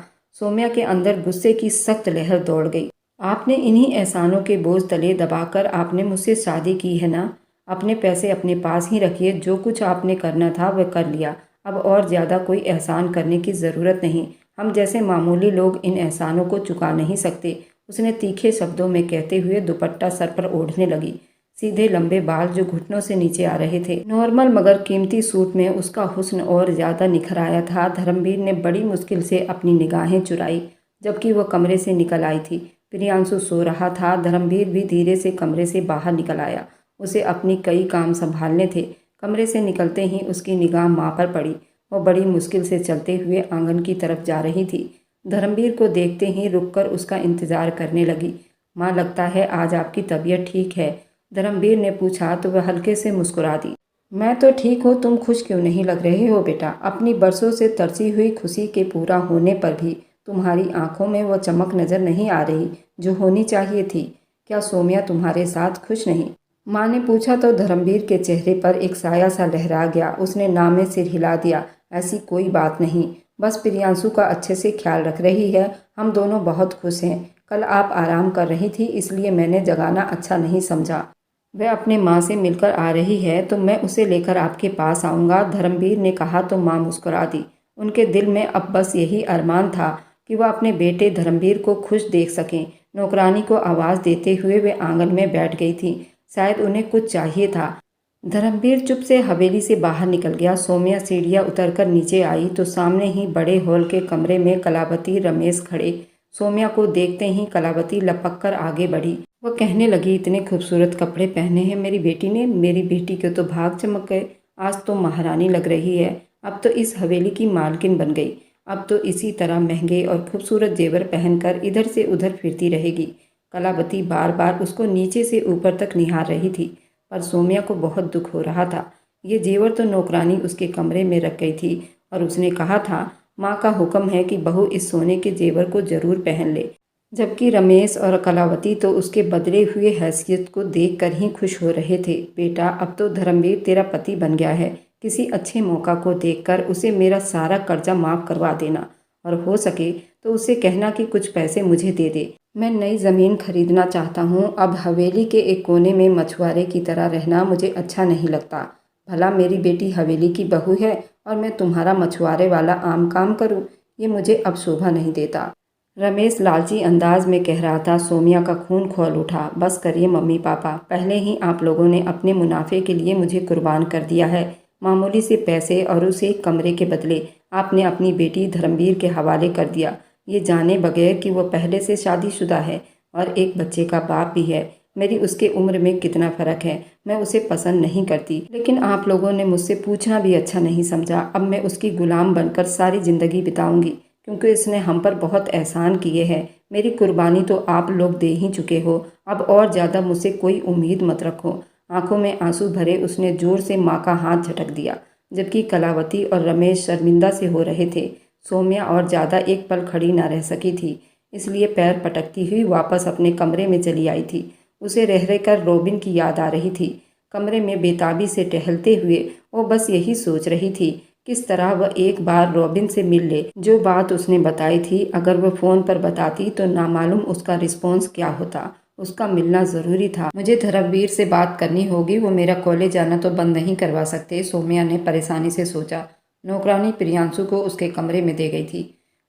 सौम्या के अंदर गुस्से की सख्त लहर दौड़ गई। आपने इन्हीं एहसानों के बोझ तले दबाकर आपने मुझसे शादी की है ना? अपने पैसे अपने पास ही रखिए, जो कुछ आपने करना था वह कर लिया, अब और ज़्यादा कोई एहसान करने की ज़रूरत नहीं। हम जैसे मामूली लोग इन एहसानों को चुका नहीं सकते, उसने तीखे शब्दों में कहते हुए दुपट्टा सर पर ओढ़ने लगी। सीधे लंबे बाल जो घुटनों से नीचे आ रहे थे, नॉर्मल मगर कीमती सूट में उसका हुस्न और ज़्यादा निखर आया था। धर्मवीर ने बड़ी मुश्किल से अपनी निगाहें चुराई जबकि वह कमरे से निकल आई थी। प्रियांशु सो रहा था। धर्मवीर भी धीरे से कमरे से बाहर निकल आया। उसे अपनी कई काम संभालने थे। कमरे से निकलते ही उसकी निगाह माँ पर पड़ी। वह बड़ी मुश्किल से चलते हुए आंगन की तरफ जा रही थी। धर्मवीर को देखते ही रुककर उसका इंतजार करने लगी। माँ, लगता है आज आपकी तबीयत ठीक है? धर्मवीर ने पूछा तो वह हल्के से मुस्कुरा दी। मैं तो ठीक हूँ, तुम खुश क्यों नहीं लग रहे हो बेटा? अपनी बरसों से तरसी हुई खुशी के पूरा होने पर भी तुम्हारी आंखों में वो चमक नजर नहीं आ रही जो होनी चाहिए थी। क्या सोम्या तुम्हारे साथ खुश नहीं? माँ ने पूछा तो धर्मवीर के चेहरे पर एक साया सा लहरा गया। उसने ना में सिर हिला दिया। ऐसी कोई बात नहीं, बस प्रियांशु का अच्छे से ख्याल रख रही है। हम दोनों बहुत खुश हैं। कल आप आराम कर रही थी इसलिए मैंने जगाना अच्छा नहीं समझा। वह अपने माँ से मिलकर आ रही है तो मैं उसे लेकर आपके पास आऊँगा, धर्मवीर ने कहा तो माँ मुस्कुरा दी। उनके दिल में अब बस यही अरमान था कि वह अपने बेटे धर्मवीर को खुश देख सकें। नौकरानी को आवाज़ देते हुए वे आंगन में बैठ गई थी। शायद उन्हें कुछ चाहिए था। धर्मवीर चुप से हवेली से बाहर निकल गया। सोम्या सीढ़ियाँ उतरकर नीचे आई तो सामने ही बड़े हॉल के कमरे में कलावती रमेश खड़े। सोम्या को देखते ही कलावती लपक कर आगे बढ़ी। वह कहने लगी, इतने खूबसूरत कपड़े पहने हैं मेरी बेटी ने। मेरी बेटी के तो भाग चमक गए। आज तो महारानी लग रही है। अब तो इस हवेली की मालकिन बन गई। अब तो इसी तरह महंगे और खूबसूरत जेवर पहनकर इधर से उधर फिरती रहेगी। कलावती बार बार उसको नीचे से ऊपर तक निहार रही थी, पर सोम्या को बहुत दुख हो रहा था। ये जेवर तो नौकरानी उसके कमरे में रख गई थी और उसने कहा था, माँ का हुक्म है कि बहू इस सोने के जेवर को जरूर पहन ले। जबकि रमेश और कलावती तो उसके बदले हुए हैसियत को देखकर ही खुश हो रहे थे। बेटा, अब तो धर्मवीर तेरा पति बन गया है। किसी अच्छे मौका को देखकर उसे मेरा सारा कर्जा माफ़ करवा देना और हो सके तो उसे कहना कि कुछ पैसे मुझे दे दे। मैं नई ज़मीन खरीदना चाहता हूँ। अब हवेली के एक कोने में मछुआरे की तरह रहना मुझे अच्छा नहीं लगता। भला मेरी बेटी हवेली की बहू है और मैं तुम्हारा मछुआरे वाला आम काम करूँ? ये मुझे अब शोभा नहीं देता। रमेश लालची अंदाज में कह रहा था। सोम्या का खून खौल उठा। बस करिए मम्मी पापा, पहले ही आप लोगों ने अपने मुनाफे के लिए मुझे कुर्बान कर दिया है। मामूली से पैसे और उस एक कमरे के बदले आपने अपनी बेटी धर्मवीर के हवाले कर दिया, ये जाने बगैर कि वो पहले से शादीशुदा है और एक बच्चे का बाप भी है। मेरी उसके उम्र में कितना फ़र्क है। मैं उसे पसंद नहीं करती, लेकिन आप लोगों ने मुझसे पूछना भी अच्छा नहीं समझा। अब मैं उसकी गुलाम बनकर सारी ज़िंदगी बिताऊंगी, क्योंकि इसने हम पर बहुत एहसान किए हैं। मेरी कुर्बानी तो आप लोग दे ही चुके हो। अब और ज़्यादा मुझसे कोई उम्मीद मत रखो। आंखों में आंसू भरे उसने जोर से माँ का हाथ झटक दिया, जबकि कलावती और रमेश शर्मिंदा से हो रहे थे। सोम्या और ज़्यादा एक पल खड़ी न रह सकी थी, इसलिए पैर पटकती हुई वापस अपने कमरे में चली आई थी। उसे रह रहकर रोबिन की याद आ रही थी। कमरे में बेताबी से टहलते हुए वो बस यही सोच रही थी, किस तरह वह एक बार रॉबिन से मिल ले। जो बात उसने बताई थी, अगर वह फ़ोन पर बताती तो नामालूम उसका रिस्पॉन्स क्या होता। उसका मिलना ज़रूरी था। मुझे धर्मवीर से बात करनी होगी, वो मेरा कॉलेज जाना तो बंद नहीं करवा सकते, सोम्या ने परेशानी से सोचा। नौकरानी प्रियांशु को उसके कमरे में दे गई थी।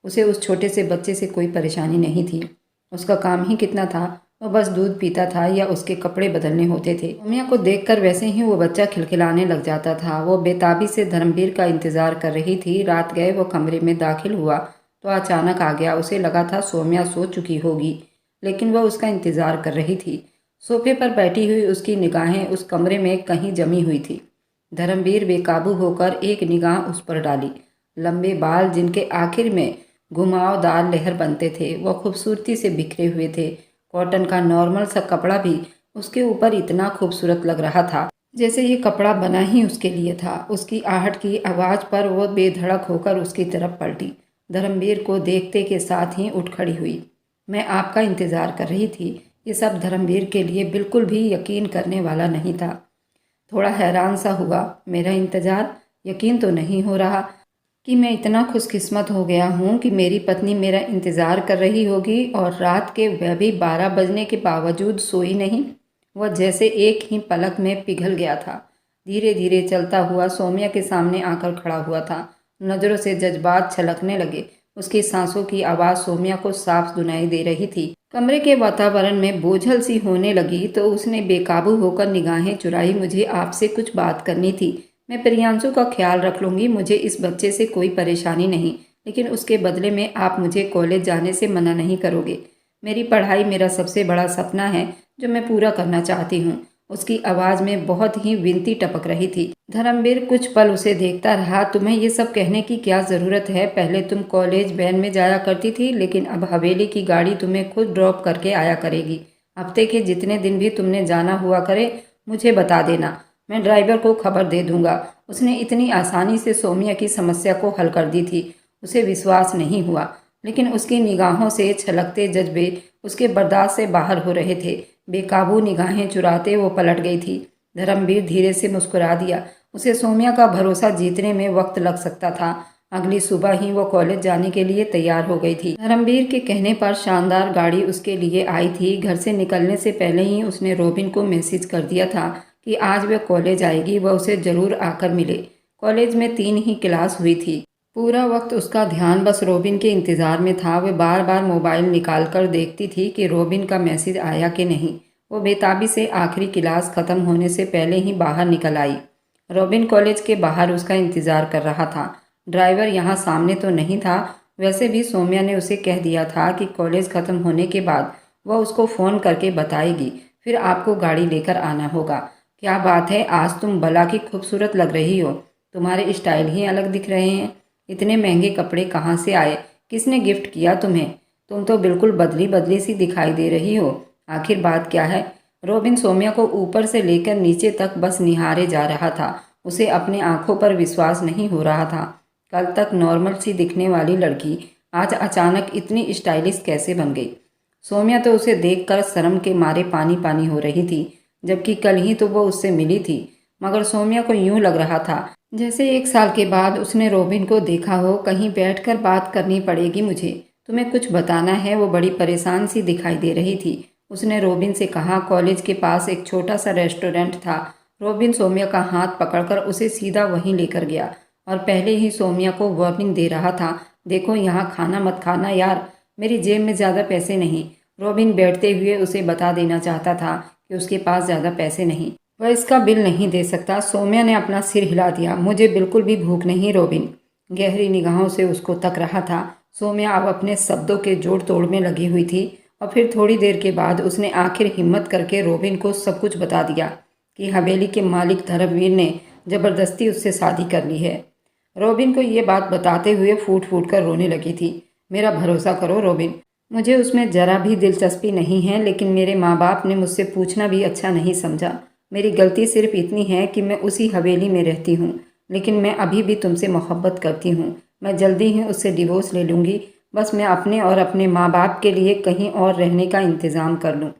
उसे उस छोटे से बच्चे से कोई परेशानी नहीं थी। उसका काम ही कितना था, वह बस दूध पीता था या उसके कपड़े बदलने होते थे। सोम्या को देखकर वैसे ही वो बच्चा खिलखिलाने लग जाता था। वो बेताबी से धर्मवीर का इंतजार कर रही थी। रात गए वो कमरे में दाखिल हुआ तो अचानक आ गया। उसे लगा था सोम्या सो चुकी होगी, लेकिन वह उसका इंतजार कर रही थी। सोफे पर बैठी हुई उसकी निगाहें उस कमरे में कहीं जमी हुई थी। धर्मवीर बेकाबू होकर एक निगाह उस पर डाली। लंबे बाल जिनके आखिर में घुमावदार लहर बनते थे, वह खूबसूरती से बिखरे हुए थे। कॉटन का नॉर्मल सा कपड़ा भी उसके ऊपर इतना खूबसूरत लग रहा था जैसे ये कपड़ा बना ही उसके लिए था। उसकी आहट की आवाज़ पर वह बेधड़क होकर उसकी तरफ पलटी। धर्मवीर को देखते के साथ ही उठ खड़ी हुई। मैं आपका इंतज़ार कर रही थी। ये सब धर्मवीर के लिए बिल्कुल भी यकीन करने वाला नहीं था। थोड़ा हैरान सा हुआ। मेरा इंतज़ार? यकीन तो नहीं हो रहा कि मैं इतना खुशकिस्मत हो गया हूँ कि मेरी पत्नी मेरा इंतज़ार कर रही होगी और रात के वह भी 12 बजने के बावजूद सोई नहीं। वह जैसे एक ही पलक में पिघल गया था। धीरे धीरे चलता हुआ सौम्या के सामने आकर खड़ा हुआ था। नज़रों से जज्बात छलकने लगे। उसकी सांसों की आवाज़ सौम्या को साफ सुनाई दे रही थी। कमरे के वातावरण में बोझल सी होने लगी तो उसने बेकाबू होकर निगाहें चुराई। मुझे आपसे कुछ बात करनी थी। मैं प्रियांशु का ख्याल रख लूँगी, मुझे इस बच्चे से कोई परेशानी नहीं, लेकिन उसके बदले में आप मुझे कॉलेज जाने से मना नहीं करोगे। मेरी पढ़ाई मेरा सबसे बड़ा सपना है जो मैं पूरा करना चाहती हूँ। उसकी आवाज़ में बहुत ही विनती टपक रही थी। धर्मवीर कुछ पल उसे देखता रहा। तुम्हें ये सब कहने की क्या ज़रूरत है? पहले तुम कॉलेज वैन में जाया करती थी, लेकिन अब हवेली की गाड़ी तुम्हें खुद ड्रॉप करके आया करेगी। हफ्ते के जितने दिन भी तुमने जाना हुआ करे मुझे बता देना, मैं ड्राइवर को खबर दे दूंगा। उसने इतनी आसानी से सौम्या की समस्या को हल कर दी थी। उसे विश्वास नहीं हुआ, लेकिन उसकी निगाहों से छलकते जज्बे उसके बर्दाश्त से बाहर हो रहे थे। बेकाबू निगाहें चुराते वो पलट गई थी। धर्मवीर धीरे से मुस्कुरा दिया। उसे सौम्या का भरोसा जीतने में वक्त लग सकता था। अगली सुबह ही वो कॉलेज जाने के लिए तैयार हो गई थी। धर्मवीर के कहने पर शानदार गाड़ी उसके लिए आई थी। घर से निकलने से पहले ही उसने रोबिन को मैसेज कर दिया था कि आज वह कॉलेज आएगी, वह उसे ज़रूर आकर मिले। कॉलेज में 3 ही क्लास हुई थी। पूरा वक्त उसका ध्यान बस रोबिन के इंतज़ार में था। वह बार बार मोबाइल निकाल कर देखती थी कि रोबिन का मैसेज आया कि नहीं। वो बेताबी से आखिरी क्लास ख़त्म होने से पहले ही बाहर निकल आई। रोबिन कॉलेज के बाहर उसका इंतज़ार कर रहा था। ड्राइवर यहाँ सामने तो नहीं था। वैसे भी सौम्या ने उसे कह दिया था कि कॉलेज ख़त्म होने के बाद वह उसको फ़ोन करके बताएगी, फिर आपको गाड़ी लेकर आना होगा। क्या बात है, आज तुम भला की खूबसूरत लग रही हो। तुम्हारे स्टाइल ही अलग दिख रहे हैं। इतने महंगे कपड़े कहाँ से आए? किसने गिफ्ट किया तुम्हें? तुम तो बिल्कुल बदली बदली सी दिखाई दे रही हो। आखिर बात क्या है? रोबिन सौम्या को ऊपर से लेकर नीचे तक बस निहारे जा रहा था। उसे अपने आंखों पर विश्वास नहीं हो रहा था। कल तक नॉर्मल सी दिखने वाली लड़की आज अचानक इतनी स्टाइलिश कैसे बन गई? सौम्या तो उसे देखकर शर्म के मारे पानी पानी हो रही थी, जबकि कल ही तो वो उससे मिली थी। मगर सौम्या को यूं लग रहा था जैसे 1 साल के बाद उसने रोबिन को देखा हो। कहीं बैठकर बात करनी पड़ेगी मुझे, तुम्हें कुछ बताना है। वो बड़ी परेशान सी दिखाई दे रही थी। उसने रोबिन से कहा। कॉलेज के पास एक छोटा सा रेस्टोरेंट था। रोबिन सौम्या का हाथ पकड़कर उसे सीधा वहीं लेकर गया और पहले ही सौम्या को वार्निंग दे रहा था, देखो यहाँ खाना मत खाना यार, मेरी जेब में ज़्यादा पैसे नहीं। रोबिन बैठते हुए उसे बता देना चाहता था कि उसके पास ज़्यादा पैसे नहीं, वह इसका बिल नहीं दे सकता। सौम्या ने अपना सिर हिला दिया। मुझे बिल्कुल भी भूख नहीं। रोबिन गहरी निगाहों से उसको तक रहा था। सौम्या अब अपने शब्दों के जोड़ तोड़ में लगी हुई थी और फिर थोड़ी देर के बाद उसने आखिर हिम्मत करके रोबिन को सब कुछ बता दिया कि हवेली के मालिक धर्मवीर ने ज़बरदस्ती उससे शादी कर ली है। रोबिन को ये बात बताते हुए फूट फूट कर रोने लगी थी। मेरा भरोसा करो रोबिन, मुझे उसमें ज़रा भी दिलचस्पी नहीं है, लेकिन मेरे माँ बाप ने मुझसे पूछना भी अच्छा नहीं समझा। मेरी गलती सिर्फ इतनी है कि मैं उसी हवेली में रहती हूँ, लेकिन मैं अभी भी तुमसे मोहब्बत करती हूँ। मैं जल्दी ही उससे डिवोर्स ले लूँगी। बस मैं अपने और अपने माँ बाप के लिए कहीं और रहने का इंतज़ाम कर लूँ,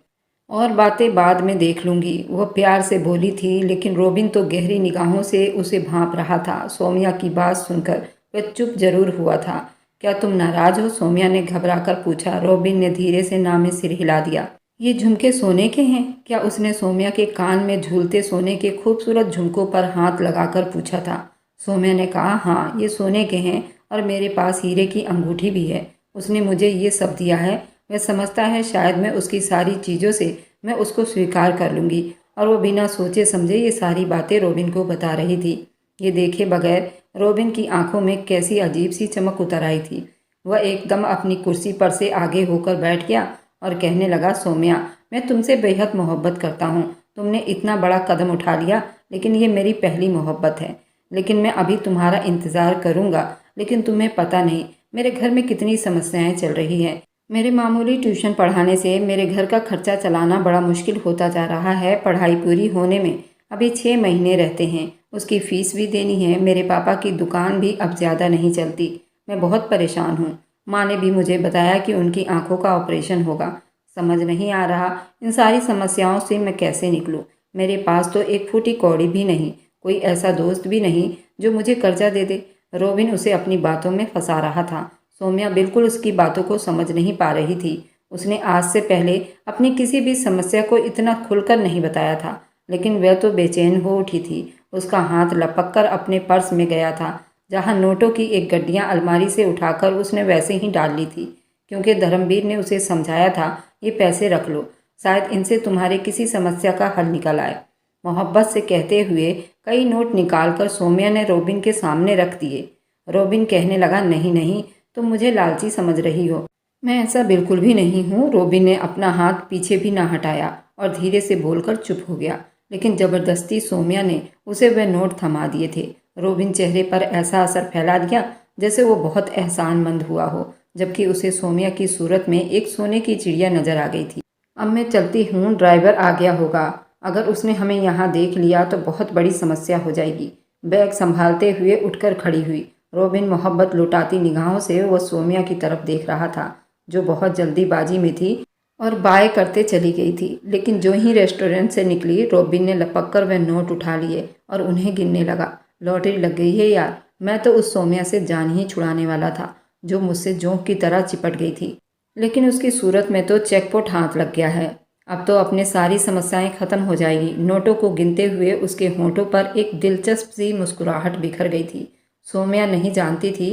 और बातें बाद में देख लूँगी। वह प्यार से बोली थी, लेकिन रोबिन तो गहरी निगाहों से उसे भांप रहा था। सौम्या की बात सुनकर वह चुप जरूर हुआ था। क्या तुम नाराज़ हो? सौम्या ने घबराकर पूछा। रोबिन ने धीरे से ना में सिर हिला दिया। ये झुमके सोने के हैं क्या? उसने सौम्या के कान में झूलते सोने के खूबसूरत झुमकों पर हाथ लगाकर पूछा था। सौम्या ने कहा, हाँ ये सोने के हैं और मेरे पास हीरे की अंगूठी भी है। उसने मुझे ये सब दिया है। वह समझता है शायद मैं उसकी सारी चीज़ों से मैं उसको स्वीकार कर लूँगी। और वो बिना सोचे समझे ये सारी बातें रोबिन को बता रही थी। ये देखे बगैर रोबिन की आंखों में कैसी अजीब सी चमक उतर आई थी। वह एकदम अपनी कुर्सी पर से आगे होकर बैठ गया और कहने लगा, सौम्या मैं तुमसे बेहद मोहब्बत करता हूँ। तुमने इतना बड़ा कदम उठा लिया, लेकिन ये मेरी पहली मोहब्बत है। लेकिन मैं अभी तुम्हारा इंतज़ार करूँगा। लेकिन तुम्हें पता नहीं मेरे घर में कितनी समस्याएं चल रही हैं। मेरे मामूली ट्यूशन पढ़ाने से मेरे घर का खर्चा चलाना बड़ा मुश्किल होता जा रहा है। पढ़ाई पूरी होने में अभी 6 महीने रहते हैं। उसकी फ़ीस भी देनी है। मेरे पापा की दुकान भी अब ज़्यादा नहीं चलती। मैं बहुत परेशान हूँ। माँ ने भी मुझे बताया कि उनकी आंखों का ऑपरेशन होगा। समझ नहीं आ रहा इन सारी समस्याओं से मैं कैसे निकलूं। मेरे पास तो एक फूटी कौड़ी भी नहीं, कोई ऐसा दोस्त भी नहीं जो मुझे कर्जा दे दे। रोबिन उसे अपनी बातों में फंसा रहा था। सौम्या बिल्कुल उसकी बातों को समझ नहीं पा रही थी। उसने आज से पहले अपनी किसी भी समस्या को इतना खुलकर नहीं बताया था, लेकिन वह तो बेचैन हो उठी थी। उसका हाथ लपक कर अपने पर्स में गया था, जहाँ नोटों की एक गड्डियाँ अलमारी से उठाकर उसने वैसे ही डाल ली थी, क्योंकि धर्मवीर ने उसे समझाया था, ये पैसे रख लो, शायद इनसे तुम्हारे किसी समस्या का हल निकल आए। मोहब्बत से कहते हुए कई नोट निकालकर सौम्या ने रोबिन के सामने रख दिए। रोबिन कहने लगा, नहीं नहीं, तुम मुझे लालची समझ रही हो, मैं ऐसा बिल्कुल भी नहीं हूँ। रोबिन ने अपना हाथ पीछे भी ना हटाया और धीरे से बोलकर चुप हो गया, लेकिन ज़बरदस्ती सौम्या ने उसे वह नोट थमा दिए थे। रोबिन चेहरे पर ऐसा असर फैला दिया जैसे वो बहुत एहसानमंद हुआ हो, जबकि उसे सौम्या की सूरत में एक सोने की चिड़िया नजर आ गई थी। अब मैं चलती हूँ, ड्राइवर आ गया होगा, अगर उसने हमें यहाँ देख लिया तो बहुत बड़ी समस्या हो जाएगी। बैग संभालते हुए उठकर खड़ी हुई। रोबिन मोहब्बत लुटाती निगाहों से वह सौम्या की तरफ देख रहा था, जो बहुत जल्दीबाजी में थी और बाय करते चली गई थी। लेकिन जो ही रेस्टोरेंट से निकली, रोबिन ने लपक कर वह नोट उठा लिए और उन्हें गिनने लगा। लॉटरी लग गई है यार, मैं तो उस सौम्या से जान ही छुड़ाने वाला था, जो मुझसे जोंक की तरह चिपट गई थी, लेकिन उसकी सूरत में तो चेकपॉट हाथ लग गया है। अब तो अपने सारी समस्याएं खत्म हो जाएगी। नोटों को गिनते हुए उसके होंठों पर एक दिलचस्प सी मुस्कुराहट बिखर गई थी। सौम्या नहीं जानती थी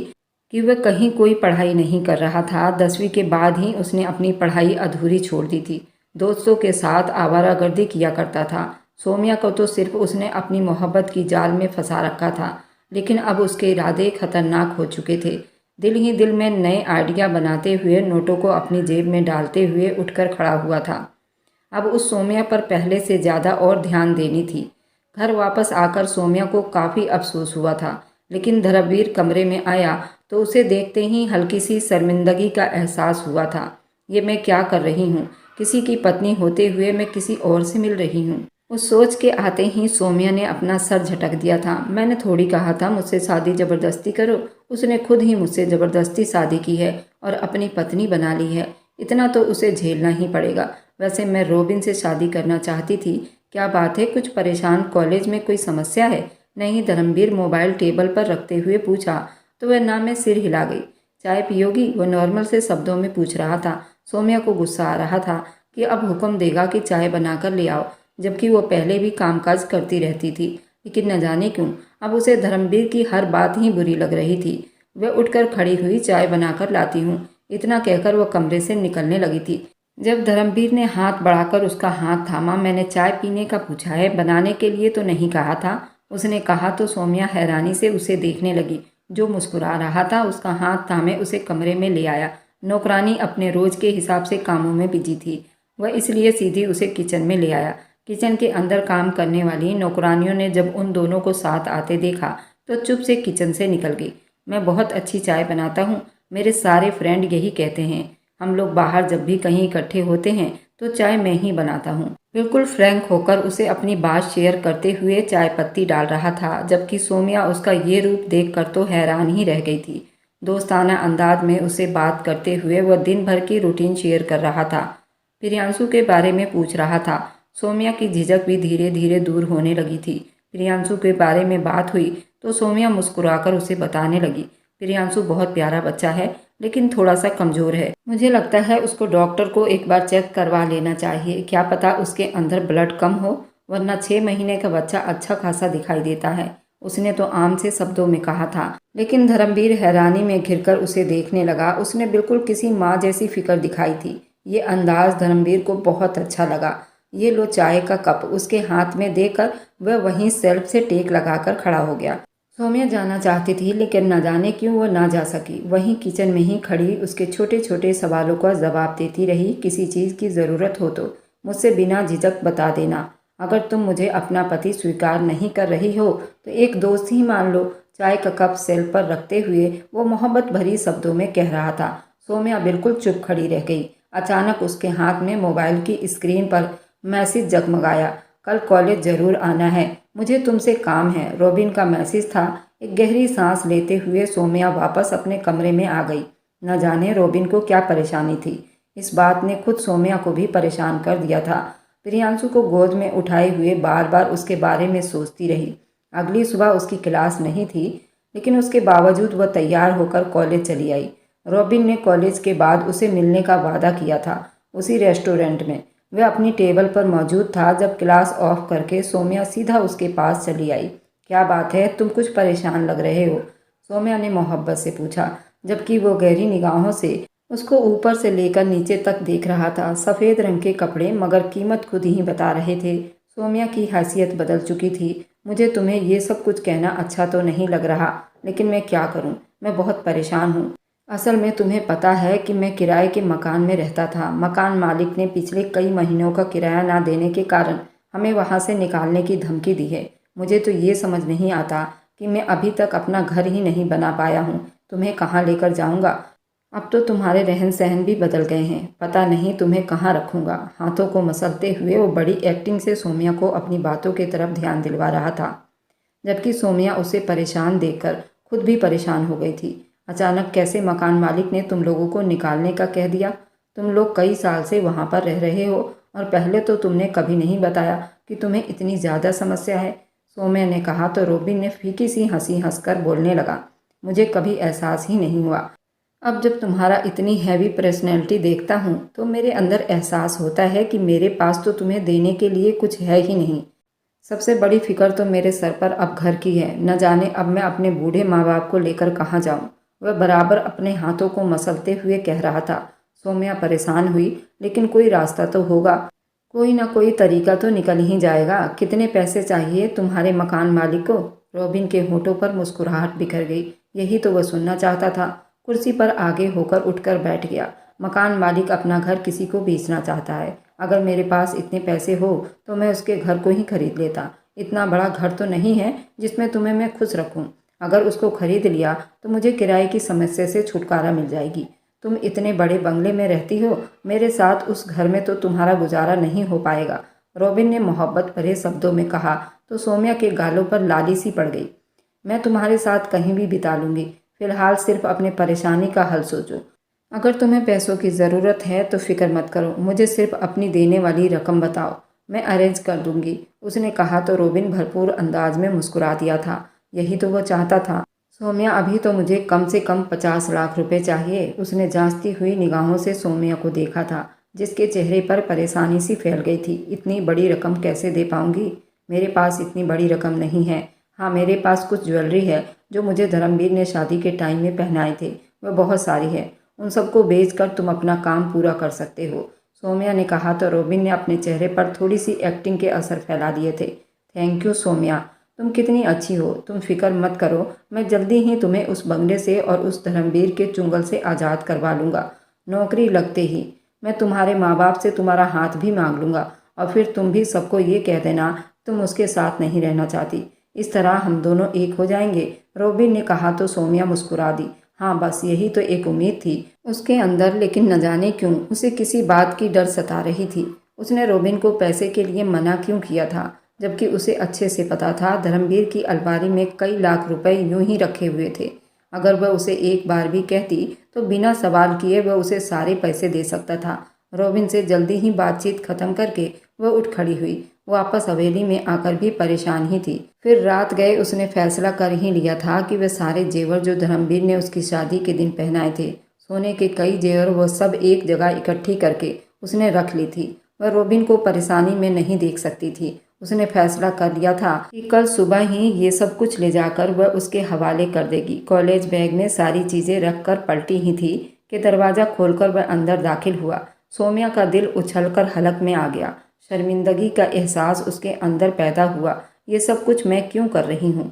कि वह कहीं कोई पढ़ाई नहीं कर रहा था। 10वीं के बाद ही उसने अपनी पढ़ाई अधूरी छोड़ दी थी। दोस्तों के साथ आवारागर्दी किया करता था। सौम्या को तो सिर्फ उसने अपनी मोहब्बत की जाल में फंसा रखा था, लेकिन अब उसके इरादे खतरनाक हो चुके थे। दिल ही दिल में नए आइडिया बनाते हुए नोटों को अपनी जेब में डालते हुए उठकर खड़ा हुआ था। अब उस सौम्या पर पहले से ज़्यादा और ध्यान देनी थी। घर वापस आकर सौम्या को काफ़ी अफसोस हुआ था, लेकिन धर्मवीर कमरे में आया तो उसे देखते ही हल्की सी शर्मिंदगी का एहसास हुआ था। ये मैं क्या कर रही हूँ? किसी की पत्नी होते हुए मैं किसी और से मिल रही हूँ। उस सोच के आते ही सौम्या ने अपना सर झटक दिया था। मैंने थोड़ी कहा था मुझसे शादी ज़बरदस्ती करो। उसने खुद ही मुझसे ज़बरदस्ती शादी की है और अपनी पत्नी बना ली है। इतना तो उसे झेलना ही पड़ेगा। वैसे मैं रोबिन से शादी करना चाहती थी। क्या बात है, कुछ परेशान? कॉलेज में कोई समस्या है? नहीं, धर्मवीर मोबाइल टेबल पर रखते हुए पूछा तो वह ना में सिर हिला गई। चाय पियोगी? वह नॉर्मल से शब्दों में पूछ रहा था। सौम्या को गुस्सा आ रहा था कि अब हुक्म देगा कि चाय बनाकर ले आओ, जबकि वो पहले भी कामकाज करती रहती थी, लेकिन न जाने क्यों अब उसे धर्मवीर की हर बात ही बुरी लग रही थी। वह उठकर खड़ी हुई, चाय बनाकर लाती हूँ, इतना कहकर वह कमरे से निकलने लगी थी। जब धर्मवीर ने हाथ बढ़ाकर उसका हाथ थामा, मैंने चाय पीने का पूछा है, बनाने के लिए तो नहीं कहा था, उसने कहा तो सौम्या हैरानी से उसे देखने लगी। जो मुस्कुरा रहा था उसका हाथ थामे उसे कमरे में ले आया। नौकरानी अपने रोज के हिसाब से कामों में बिजी थी, वह इसलिए सीधी उसे किचन में ले आया। किचन के अंदर काम करने वाली नौकरानियों ने जब उन दोनों को साथ आते देखा तो चुप से किचन से निकल गई। मैं बहुत अच्छी चाय बनाता हूँ, मेरे सारे फ्रेंड यही कहते हैं। हम लोग बाहर जब भी कहीं इकट्ठे होते हैं तो चाय मैं ही बनाता हूँ। बिल्कुल फ्रैंक होकर उसे अपनी बात शेयर करते हुए चाय पत्ती डाल रहा था, जबकि सौम्या उसका ये रूप देखकर तो हैरान ही रह गई थी। दोस्ताना अंदाज में उसे बात करते हुए वह दिन भर की रूटीन शेयर कर रहा था। प्रियांशु के बारे में पूछ रहा था। सौम्या की झिझक भी धीरे धीरे दूर होने लगी थी। प्रियांशु के बारे में बात हुई तो सौम्या मुस्कुराकर उसे बताने लगी, प्रियांशु बहुत प्यारा बच्चा है, लेकिन थोड़ा सा कमज़ोर है। मुझे लगता है उसको डॉक्टर को एक बार चेक करवा लेना चाहिए। क्या पता उसके अंदर ब्लड कम हो, वरना 6 महीने का बच्चा अच्छा खासा दिखाई देता है, उसने तो आम से शब्दों में कहा था। लेकिन धर्मवीर हैरानी में घिरकर उसे देखने लगा। उसने बिल्कुल किसी माँ जैसी फिक्र दिखाई थी। ये अंदाज धर्मवीर को बहुत अच्छा लगा। ये लो चाय का कप उसके हाथ में देकर वह वहीं सेल्फ से टेक लगाकर खड़ा हो गया। सौम्या जाना चाहती थी, लेकिन न जाने क्यों वह ना जा सकी। वहीं किचन में ही खड़ी उसके छोटे छोटे सवालों का जवाब देती रही। किसी चीज़ की ज़रूरत हो तो मुझसे बिना झिझक बता देना। अगर तुम मुझे अपना पति स्वीकार नहीं कर रही हो तो एक दोस्त ही मान लो। चाय का कप सेल्फ पर रखते हुए वो मोहब्बत भरी शब्दों में कह रहा था। सौम्या बिल्कुल चुप खड़ी रह गई। अचानक उसके हाथ में मोबाइल की स्क्रीन पर मैसेज जगमगाया। कल कॉलेज ज़रूर आना है, मुझे तुमसे काम है, रोबिन का मैसेज था। एक गहरी सांस लेते हुए सौम्या वापस अपने कमरे में आ गई। न जाने रोबिन को क्या परेशानी थी। इस बात ने खुद सौम्या को भी परेशान कर दिया था। प्रियांशु को गोद में उठाए हुए बार बार उसके बारे में सोचती रही। अगली सुबह उसकी क्लास नहीं थी, लेकिन उसके बावजूद वह तैयार होकर कॉलेज चली आई। रॉबिन ने कॉलेज के बाद उसे मिलने का वादा किया था, उसी रेस्टोरेंट में। वह अपनी टेबल पर मौजूद था जब क्लास ऑफ करके सौम्या सीधा उसके पास चली आई। क्या बात है, तुम कुछ परेशान लग रहे हो, सौम्या ने मोहब्बत से पूछा, जबकि वो गहरी निगाहों से उसको ऊपर से लेकर नीचे तक देख रहा था। सफ़ेद रंग के कपड़े, मगर कीमत खुद ही बता रहे थे। सौम्या की हैसियत बदल चुकी थी। मुझे तुम्हें ये सब कुछ कहना अच्छा तो नहीं लग रहा, लेकिन मैं क्या करूं, मैं बहुत परेशान हूं। असल में तुम्हें पता है कि मैं किराए के मकान में रहता था। मकान मालिक ने पिछले कई महीनों का किराया ना देने के कारण हमें वहां से निकालने की धमकी दी है। मुझे तो ये समझ नहीं आता कि मैं अभी तक अपना घर ही नहीं बना पाया हूँ। तुम्हें कहाँ लेकर जाऊँगा? अब तो तुम्हारे रहन सहन भी बदल गए हैं। पता नहीं तुम्हें कहाँ रखूँगा। हाथों को मसलते हुए वो बड़ी एक्टिंग से सौम्या को अपनी बातों की तरफ ध्यान दिलवा रहा था, जबकि सौम्या उसे परेशान देखकर खुद भी परेशान हो गई थी। अचानक कैसे मकान मालिक ने तुम लोगों को निकालने का कह दिया? तुम लोग कई साल से वहाँ पर रह रहे हो और पहले तो तुमने कभी नहीं बताया कि तुम्हें इतनी ज़्यादा समस्या है, सौम्या ने कहा तो रॉबिन ने फीकी सी हंसी हंसकर बोलने लगा, मुझे कभी एहसास ही नहीं हुआ। अब जब तुम्हारा इतनी हैवी पर्सनैलिटी देखता हूँ तो मेरे अंदर एहसास होता है कि मेरे पास तो तुम्हें देने के लिए कुछ है ही नहीं। सबसे बड़ी फिक्र तो मेरे सर पर अब घर की है। न जाने अब मैं अपने बूढ़े माँ बाप को लेकर कहाँ जाऊँ। वह बराबर अपने हाथों को मसलते हुए कह रहा था। सौम्या परेशान हुई, लेकिन कोई रास्ता तो होगा, कोई ना कोई तरीका तो निकल ही जाएगा। कितने पैसे चाहिए तुम्हारे मकान मालिक को? रॉबिन के होठों पर मुस्कुराहट बिखर गई। यही तो वह सुनना चाहता था। कुर्सी पर आगे होकर उठकर बैठ गया। मकान मालिक अपना घर किसी को बेचना चाहता है। अगर मेरे पास इतने पैसे हो तो मैं उसके घर को ही खरीद लेता। इतना बड़ा घर तो नहीं है जिसमें तुम्हें मैं खुश रखूं। अगर उसको खरीद लिया तो मुझे किराए की समस्या से छुटकारा मिल जाएगी। तुम इतने बड़े बंगले में रहती हो, मेरे साथ उस घर में तो तुम्हारा गुजारा नहीं हो पाएगा, रॉबिन ने मोहब्बत भरे शब्दों में कहा तो सौम्या के गालों पर लाली सी पड़ गई। मैं तुम्हारे साथ कहीं भी बिता लूँगी। फिलहाल सिर्फ अपने परेशानी का हल सोचो। अगर तुम्हें पैसों की ज़रूरत है तो फिक्र मत करो, मुझे सिर्फ अपनी देने वाली रकम बताओ, मैं अरेंज कर दूंगी, उसने कहा तो रॉबिन भरपूर अंदाज में मुस्कुरा दिया था। यही तो वो चाहता था। सौम्या, अभी तो मुझे कम से कम 50 लाख रुपए चाहिए। उसने जांचती हुई निगाहों से सौम्या को देखा था, जिसके चेहरे पर परेशानी सी फैल गई थी। इतनी बड़ी रकम कैसे दे पाऊंगी? मेरे पास इतनी बड़ी रकम नहीं है। हाँ, मेरे पास कुछ ज्वेलरी है जो मुझे धर्मवीर ने शादी के टाइम में पहनाए थे, वह बहुत सारी है। उन सबको बेचकर तुम अपना काम पूरा कर सकते हो, सौम्या ने कहा तो रॉबिन ने अपने चेहरे पर थोड़ी सी एक्टिंग के असर फैला दिए थे। थैंक यू सौम्या, तुम कितनी अच्छी हो। तुम फिक्र मत करो, मैं जल्दी ही तुम्हें उस बंगले से और उस धर्मवीर के चुंगल से आज़ाद करवा लूँगा। नौकरी लगते ही मैं तुम्हारे माँ बाप से तुम्हारा हाथ भी मांग लूँगा और फिर तुम भी सबको ये कह देना तुम उसके साथ नहीं रहना चाहती। इस तरह हम दोनों एक हो जाएंगे, रॉबिन ने कहा तो सौम्या मुस्कुरा दी। हाँ, बस यही तो एक उम्मीद थी उसके अंदर, लेकिन न जाने क्यों उसे किसी बात की डर सता रही थी। उसने रॉबिन को पैसे के लिए मना क्यों किया था, जबकि उसे अच्छे से पता था धर्मवीर की अलमारी में कई लाख रुपए यूं ही रखे हुए थे। अगर वह उसे एक बार भी कहती तो बिना सवाल किए वह उसे सारे पैसे दे सकता था। रॉबिन से जल्दी ही बातचीत खत्म करके वह उठ खड़ी हुई। वापस हवेली में आकर भी परेशान ही थी। फिर रात गए उसने फैसला कर ही लिया था कि वह सारे जेवर जो धर्मवीर ने उसकी शादी के दिन पहनाए थे, सोने के कई जेवर, वो सब एक जगह इकट्ठी करके उसने रख ली थी। वह रॉबिन को परेशानी में नहीं देख सकती थी। उसने फैसला कर लिया था कि कल सुबह ही ये सब कुछ ले जाकर वह उसके हवाले कर देगी। कॉलेज बैग में सारी चीज़ें रख कर पलटी ही थी कि दरवाज़ा खोलकर वह अंदर दाखिल हुआ। सौम्या का दिल उछलकर हलक में आ गया। शर्मिंदगी का एहसास उसके अंदर पैदा हुआ। ये सब कुछ मैं क्यों कर रही हूँ?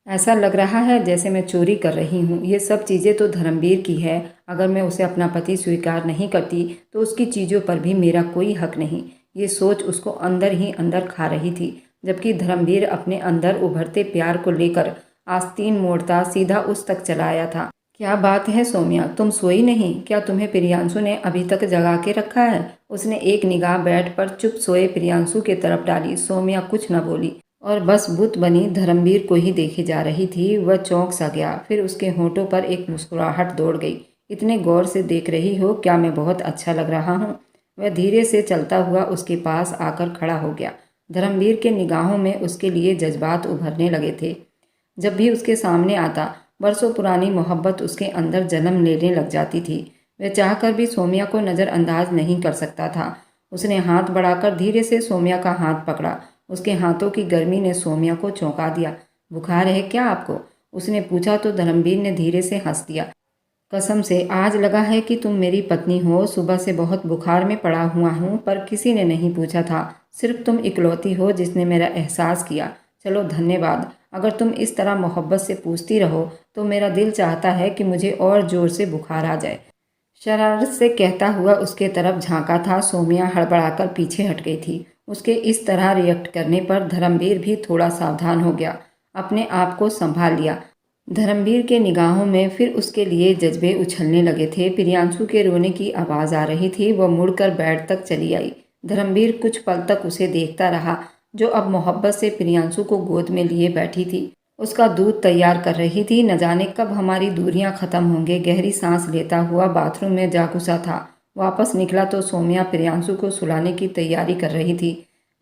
ऐसा लग रहा है जैसे मैं चोरी कर रही हूँ। ये सब चीज़ें तो धर्मवीर की है। अगर मैं उसे अपना पति स्वीकार नहीं करती तो उसकी चीज़ों पर भी मेरा कोई हक नहीं। ये सोच उसको अंदर ही अंदर खा रही थी, जबकि धर्मवीर अपने अंदर उभरते प्यार को लेकर आस्तीन मोड़ता सीधा उस तक चला आया था। क्या बात है सौम्या, तुम सोई नहीं क्या? तुम्हें प्रियांशु ने अभी तक जगा के रखा है? उसने एक निगाह बेड पर चुप सोए प्रियांशु की तरफ डाली। सौम्या कुछ न बोली और बस बुत बनी धर्मवीर को ही देखी जा रही थी। वह चौंक सा गया, फिर उसके होठों पर एक मुस्कुराहट दौड़ गई। इतने गौर से देख रही हो, क्या मैं बहुत अच्छा लग रहा हूँ? वह धीरे से चलता हुआ उसके पास आकर खड़ा हो गया। धर्मवीर के निगाहों में उसके लिए जज्बात उभरने लगे थे। जब भी उसके सामने आता बरसों पुरानी मोहब्बत उसके अंदर जन्म लेने लग जाती थी। वह चाहकर भी सौम्या को नज़रअंदाज नहीं कर सकता था। उसने हाथ बढ़ाकर धीरे से सौम्या का हाथ पकड़ा। उसके हाथों की गर्मी ने सौम्या को चौंका दिया। बुखार है क्या आपको? उसने पूछा तो धर्मवीर ने धीरे से हंस दिया। कसम से आज लगा है कि तुम मेरी पत्नी हो। सुबह से बहुत बुखार में पड़ा हुआ हूँ, पर किसी ने नहीं पूछा था। सिर्फ तुम इकलौती हो जिसने मेरा एहसास किया। चलो धन्यवाद। अगर तुम इस तरह मोहब्बत से पूछती रहो तो मेरा दिल चाहता है कि मुझे और जोर से बुखार आ जाए। शरारत से कहता हुआ उसके तरफ झांका था। सौम्या हड़बड़ाकर पीछे हट गई थी। उसके इस तरह रिएक्ट करने पर धर्मवीर भी थोड़ा सावधान हो गया। अपने आप को संभाल लिया। धर्मवीर के निगाहों में फिर उसके लिए जज्बे उछलने लगे थे। प्रियांशु के रोने की आवाज़ आ रही थी। वह मुड़कर बेड तक चली आई। धर्मवीर कुछ पल तक उसे देखता रहा, जो अब मोहब्बत से प्रियांशु को गोद में लिए बैठी थी। उसका दूध तैयार कर रही थी। न जाने कब हमारी दूरियां खत्म होंगे। गहरी सांस लेता हुआ बाथरूम में जा घुसा था। वापस निकला तो सौम्या प्रियांशु को सुलाने की तैयारी कर रही थी।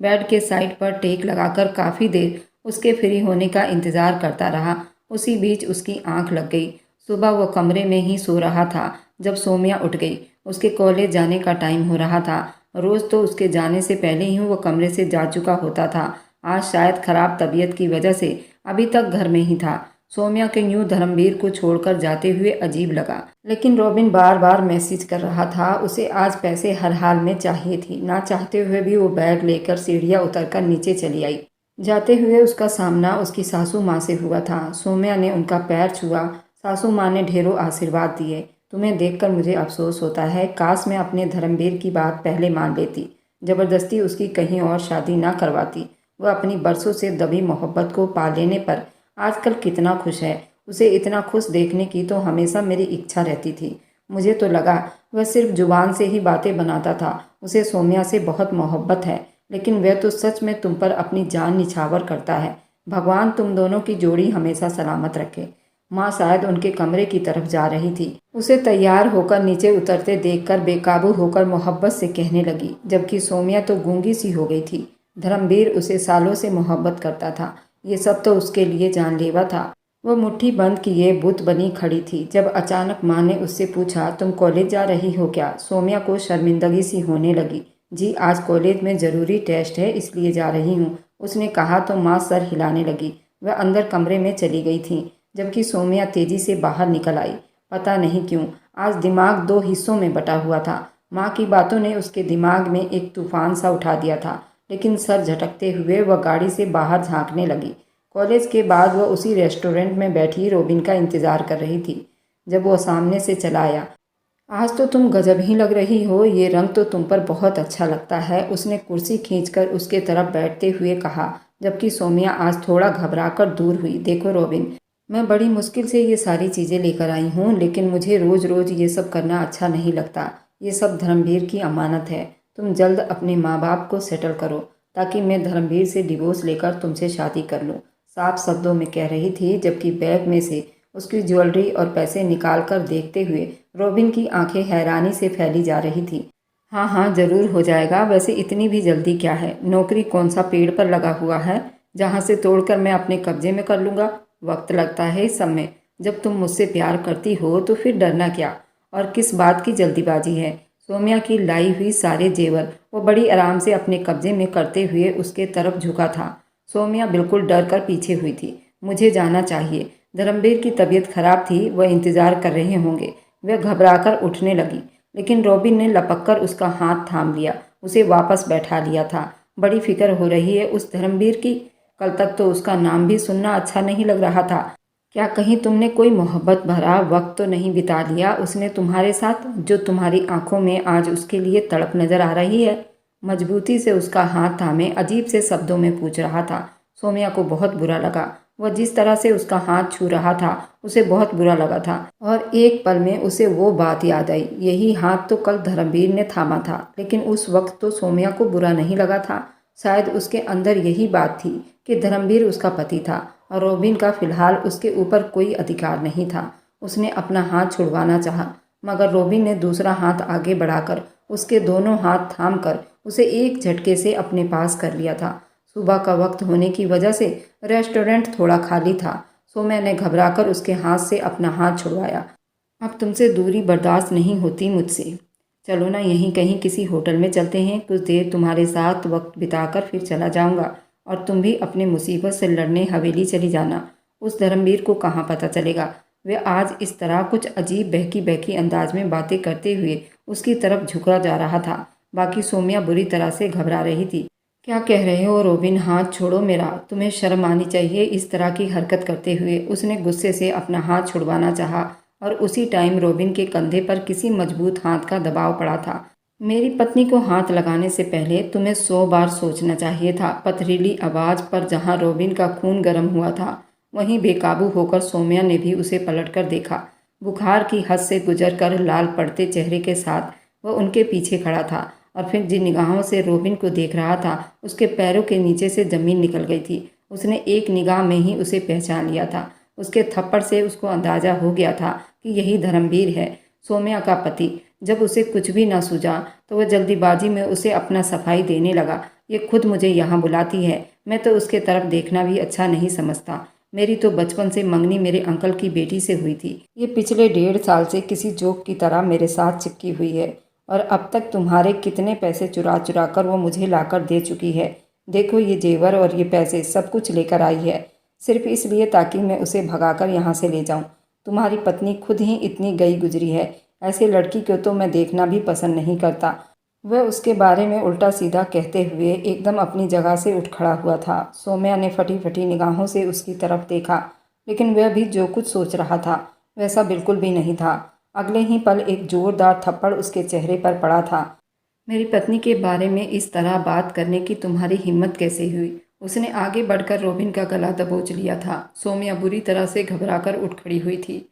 बेड के साइड पर टेक लगाकर काफ़ी देर उसके फ्री होने का इंतज़ार करता रहा। उसी बीच उसकी आंख लग गई। सुबह वो कमरे में ही सो रहा था जब सौम्या उठ गई। उसके कॉलेज जाने का टाइम हो रहा था। रोज़ तो उसके जाने से पहले ही वो कमरे से जा चुका होता था। आज शायद खराब तबीयत की वजह से अभी तक घर में ही था। सौम्या के यूं धर्मवीर को छोड़कर जाते हुए अजीब लगा। लेकिन रॉबिन बार बार मैसेज कर रहा था। उसे आज पैसे हर हाल में चाहिए थी। ना चाहते हुए भी वो बैग लेकर सीढ़ियाँ उतरकर नीचे चली आई। जाते हुए उसका सामना उसकी सासू माँ से हुआ था। सौम्या ने उनका पैर छुआ। सासू माँ ने ढेरों आशीर्वाद दिए। तुम्हें देखकर मुझे अफसोस होता है। काश मैं अपने धर्मवीर की बात पहले मान लेती। जबरदस्ती उसकी कहीं और शादी ना करवाती। वह अपनी बरसों से दबी मोहब्बत को पा लेने पर आजकल कितना खुश है। उसे इतना खुश देखने की तो हमेशा मेरी इच्छा रहती थी। मुझे तो लगा वह सिर्फ जुबान से ही बातें बनाता था। उसे सौम्या से बहुत मोहब्बत है, लेकिन वह तो सच में तुम पर अपनी जान निछावर करता है। भगवान तुम दोनों की जोड़ी हमेशा सलामत रखे। माँ शायद उनके कमरे की तरफ जा रही थी। उसे तैयार होकर नीचे उतरते देखकर बेकाबू होकर मोहब्बत से कहने लगी, जबकि सौम्या तो गूंगी सी हो गई थी। धर्मवीर उसे सालों से मोहब्बत करता था। ये सब तो उसके लिए जानलेवा था। वह मुट्ठी बंद किए बुत बनी खड़ी थी जब अचानक माँ ने उससे पूछा, तुम कॉलेज जा रही हो क्या? सौम्या को शर्मिंदगी सी होने लगी। जी आज कॉलेज में ज़रूरी टेस्ट है इसलिए जा रही हूँ, उसने कहा तो माँ सर हिलाने लगी। वह अंदर कमरे में चली गई थी जबकि सौम्या तेजी से बाहर निकल आई। पता नहीं क्यों आज दिमाग दो हिस्सों में बटा हुआ था। माँ की बातों ने उसके दिमाग में एक तूफान सा उठा दिया था। लेकिन सर झटकते हुए वह गाड़ी से बाहर झांकने लगी। कॉलेज के बाद वह उसी रेस्टोरेंट में बैठी रॉबिन का इंतज़ार कर रही थी जब वह सामने से चला आया। आज तो तुम गजब ही लग रही हो। ये रंग तो तुम पर बहुत अच्छा लगता है, उसने कुर्सी खींचकर उसके तरफ बैठते हुए कहा, जबकि सौम्या आज थोड़ा घबराकर दूर हुई। देखो रॉबिन, मैं बड़ी मुश्किल से ये सारी चीज़ें लेकर आई हूँ, लेकिन मुझे रोज़ रोज़ ये सब करना अच्छा नहीं लगता। ये सब धर्मवीर की अमानत है। तुम जल्द अपने माँ बाप को सेटल करो ताकि मैं धर्मवीर से डिवोर्स लेकर तुमसे शादी कर लूँ, साफ शब्दों में कह रही थी, जबकि बैग में से उसकी ज्वेलरी और पैसे निकाल कर देखते हुए रॉबिन की आंखें हैरानी से फैली जा रही थी। हाँ हाँ ज़रूर हो जाएगा। वैसे इतनी भी जल्दी क्या है? नौकरी कौन सा पेड़ पर लगा हुआ है जहाँ से तोड़कर मैं अपने कब्जे में कर लूँगा? वक्त लगता है इस सब में। जब तुम मुझसे प्यार करती हो तो फिर डरना क्या और किस बात की जल्दीबाजी है? सौम्या की लाई हुई सारे जेवर वो बड़ी आराम से अपने कब्जे में करते हुए उसके तरफ झुका था। सौम्या बिल्कुल डर कर पीछे हुई थी। मुझे जाना चाहिए। धर्मवीर की तबीयत खराब थी, वह इंतजार कर रहे होंगे। वह घबराकर उठने लगी, लेकिन रॉबिन ने लपककर उसका हाथ थाम लिया, उसे वापस बैठा लिया था। बड़ी फिक्र हो रही है उस धर्मवीर की। कल तक तो उसका नाम भी सुनना अच्छा नहीं लग रहा था। क्या कहीं तुमने कोई मोहब्बत भरा वक्त तो नहीं बिता लिया उसने तुम्हारे साथ, जो तुम्हारी आंखों में आज उसके लिए तड़प नजर आ रही है? मजबूती से उसका हाथ थामे अजीब से शब्दों में पूछ रहा था। सौम्या को बहुत बुरा लगा। वह जिस तरह से उसका हाथ छू रहा था उसे बहुत बुरा लगा था, और एक पल में उसे वो बात याद आई। यही हाथ तो कल धर्मवीर ने थामा था, लेकिन उस वक्त तो सौम्या को बुरा नहीं लगा था। शायद उसके अंदर यही बात थी कि धर्मवीर उसका पति था और रॉबिन का फिलहाल उसके ऊपर कोई अधिकार नहीं था। उसने अपना हाथ छुड़वाना चाहा, मगर रॉबिन ने दूसरा हाथ आगे बढ़ाकर उसके दोनों हाथ थाम कर उसे एक झटके से अपने पास कर लिया था। सुबह का वक्त होने की वजह से रेस्टोरेंट थोड़ा खाली था। सौम्या ने घबराकर उसके हाथ से अपना हाथ छुड़वाया। अब तुमसे दूरी बर्दाश्त नहीं होती मुझसे। चलो ना, यहीं कहीं किसी होटल में चलते हैं। कुछ देर तुम्हारे साथ वक्त बिताकर फिर चला जाऊंगा और तुम भी अपने मुसीबत से लड़ने हवेली चली जाना। उस धर्मवीर को कहाँ पता चलेगा। वह आज इस तरह कुछ अजीब बहकी बहकी अंदाज में बातें करते हुए उसकी तरफ झुका जा रहा था। बाकी सौम्या बुरी तरह से घबरा रही थी। क्या कह रहे हो रोबिन, हाथ छोड़ो मेरा। तुम्हें शर्म आनी चाहिए इस तरह की हरकत करते हुए। उसने गुस्से से अपना हाथ छुड़वाना चाहा और उसी टाइम रोबिन के कंधे पर किसी मजबूत हाथ का दबाव पड़ा था। मेरी पत्नी को हाथ लगाने से पहले तुम्हें 100 बार सोचना चाहिए था। पथरीली आवाज़ पर जहाँ रोबिन का खून गर्म हुआ था वहीं बेकाबू होकर सौम्या ने भी उसे पलटकर देखा। बुखार की हद से गुजरकर लाल पड़ते चेहरे के साथ वह उनके पीछे खड़ा था और फिर जिन निगाहों से रोबिन को देख रहा था उसके पैरों के नीचे से ज़मीन निकल गई थी। उसने एक निगाह में ही उसे पहचान लिया था। उसके थप्पड़ से उसको अंदाज़ा हो गया था कि यही धर्मवीर है, सौम्या का पति। जब उसे कुछ भी ना सूझा तो वह जल्दीबाजी में उसे अपना सफाई देने लगा। ये खुद मुझे यहाँ बुलाती है, मैं तो उसके तरफ देखना भी अच्छा नहीं समझता। मेरी तो बचपन से मंगनी मेरे अंकल की बेटी से हुई थी। ये पिछले 1.5 साल से किसी जोक की तरह मेरे साथ चिपकी हुई है और अब तक तुम्हारे कितने पैसे चुरा चुरा कर वो मुझे लाकर दे चुकी है। देखो ये जेवर और ये पैसे सब कुछ लेकर आई है, सिर्फ इसलिए ताकि मैं उसे भगाकर यहाँ से ले जाऊँ। तुम्हारी पत्नी खुद ही इतनी गई गुजरी है, ऐसे लड़की को तो मैं देखना भी पसंद नहीं करता। वह उसके बारे में उल्टा सीधा कहते हुए एकदम अपनी जगह से उठ खड़ा हुआ था। सौम्या ने फटी फटी निगाहों से उसकी तरफ देखा, लेकिन वह भी जो कुछ सोच रहा था वैसा बिल्कुल भी नहीं था। अगले ही पल एक जोरदार थप्पड़ उसके चेहरे पर पड़ा था। मेरी पत्नी के बारे में इस तरह बात करने की तुम्हारी हिम्मत कैसे हुई? उसने आगे बढ़कर रोबिन का गला दबोच लिया था। सौम्या बुरी तरह से घबराकर उठ खड़ी हुई थी।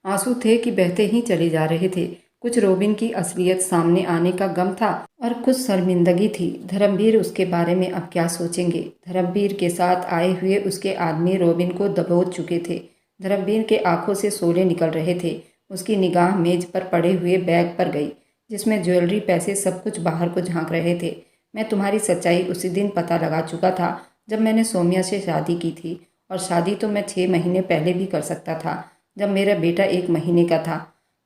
आंसू थे कि बहते ही चले जा रहे थे। कुछ रोबिन की असलियत सामने आने का गम था और कुछ शर्मिंदगी थी। धर्मवीर उसके बारे में अब क्या सोचेंगे? धर्मवीर के साथ आए हुए उसके आदमी रोबिन को दबोच चुके थे। धर्मवीर के आंखों से शोले निकल रहे थे। उसकी निगाह मेज पर पड़े हुए बैग पर गई जिसमें ज्वेलरी, पैसे सब कुछ बाहर को झांक रहे थे। मैं तुम्हारी सच्चाई उसी दिन पता लगा चुका था जब मैंने सौम्या से शादी की थी, और शादी तो मैं 6 महीने पहले भी कर सकता था। जब मेरा बेटा 1 महीने का था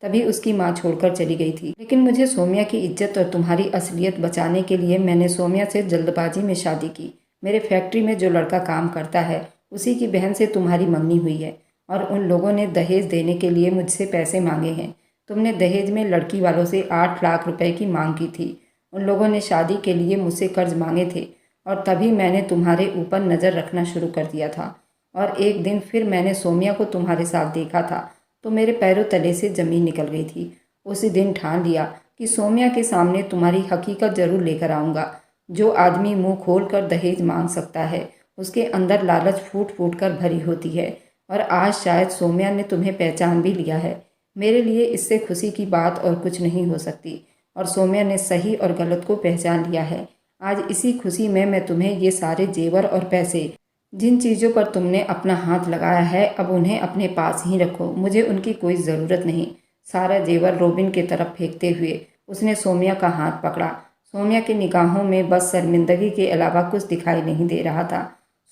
तभी उसकी माँ छोड़कर चली गई थी। लेकिन मुझे सौम्या की इज्जत और तुम्हारी असलियत बचाने के लिए मैंने सौम्या से जल्दबाजी में शादी की। मेरे फैक्ट्री में जो लड़का काम करता है उसी की बहन से तुम्हारी मंगनी हुई है और उन लोगों ने दहेज देने के लिए मुझसे पैसे मांगे हैं। तुमने दहेज में लड़की वालों से 8 लाख रुपए की मांग की थी। उन लोगों ने शादी के लिए मुझसे कर्ज मांगे थे और तभी मैंने तुम्हारे ऊपर नज़र रखना शुरू कर दिया था। और एक दिन फिर मैंने सौम्या को तुम्हारे साथ देखा था तो मेरे पैरों तले से ज़मीन निकल गई थी। उसी दिन ठान लिया कि सौम्या के सामने तुम्हारी हकीकत ज़रूर लेकर आऊँगा। जो आदमी मुंह खोल कर दहेज मांग सकता है उसके अंदर लालच फूट फूट कर भरी होती है, और आज शायद सौम्या ने तुम्हें पहचान भी लिया है। मेरे लिए इससे खुशी की बात और कुछ नहीं हो सकती, और सौम्या ने सही और गलत को पहचान लिया है। आज इसी खुशी में मैं तुम्हें ये सारे जेवर और पैसे, जिन चीज़ों पर तुमने अपना हाथ लगाया है, अब उन्हें अपने पास ही रखो। मुझे उनकी कोई ज़रूरत नहीं। सारा जेवर रोबिन की तरफ फेंकते हुए उसने सौम्या का हाथ पकड़ा। सौम्या की निगाहों में बस शर्मिंदगी के अलावा कुछ दिखाई नहीं दे रहा था।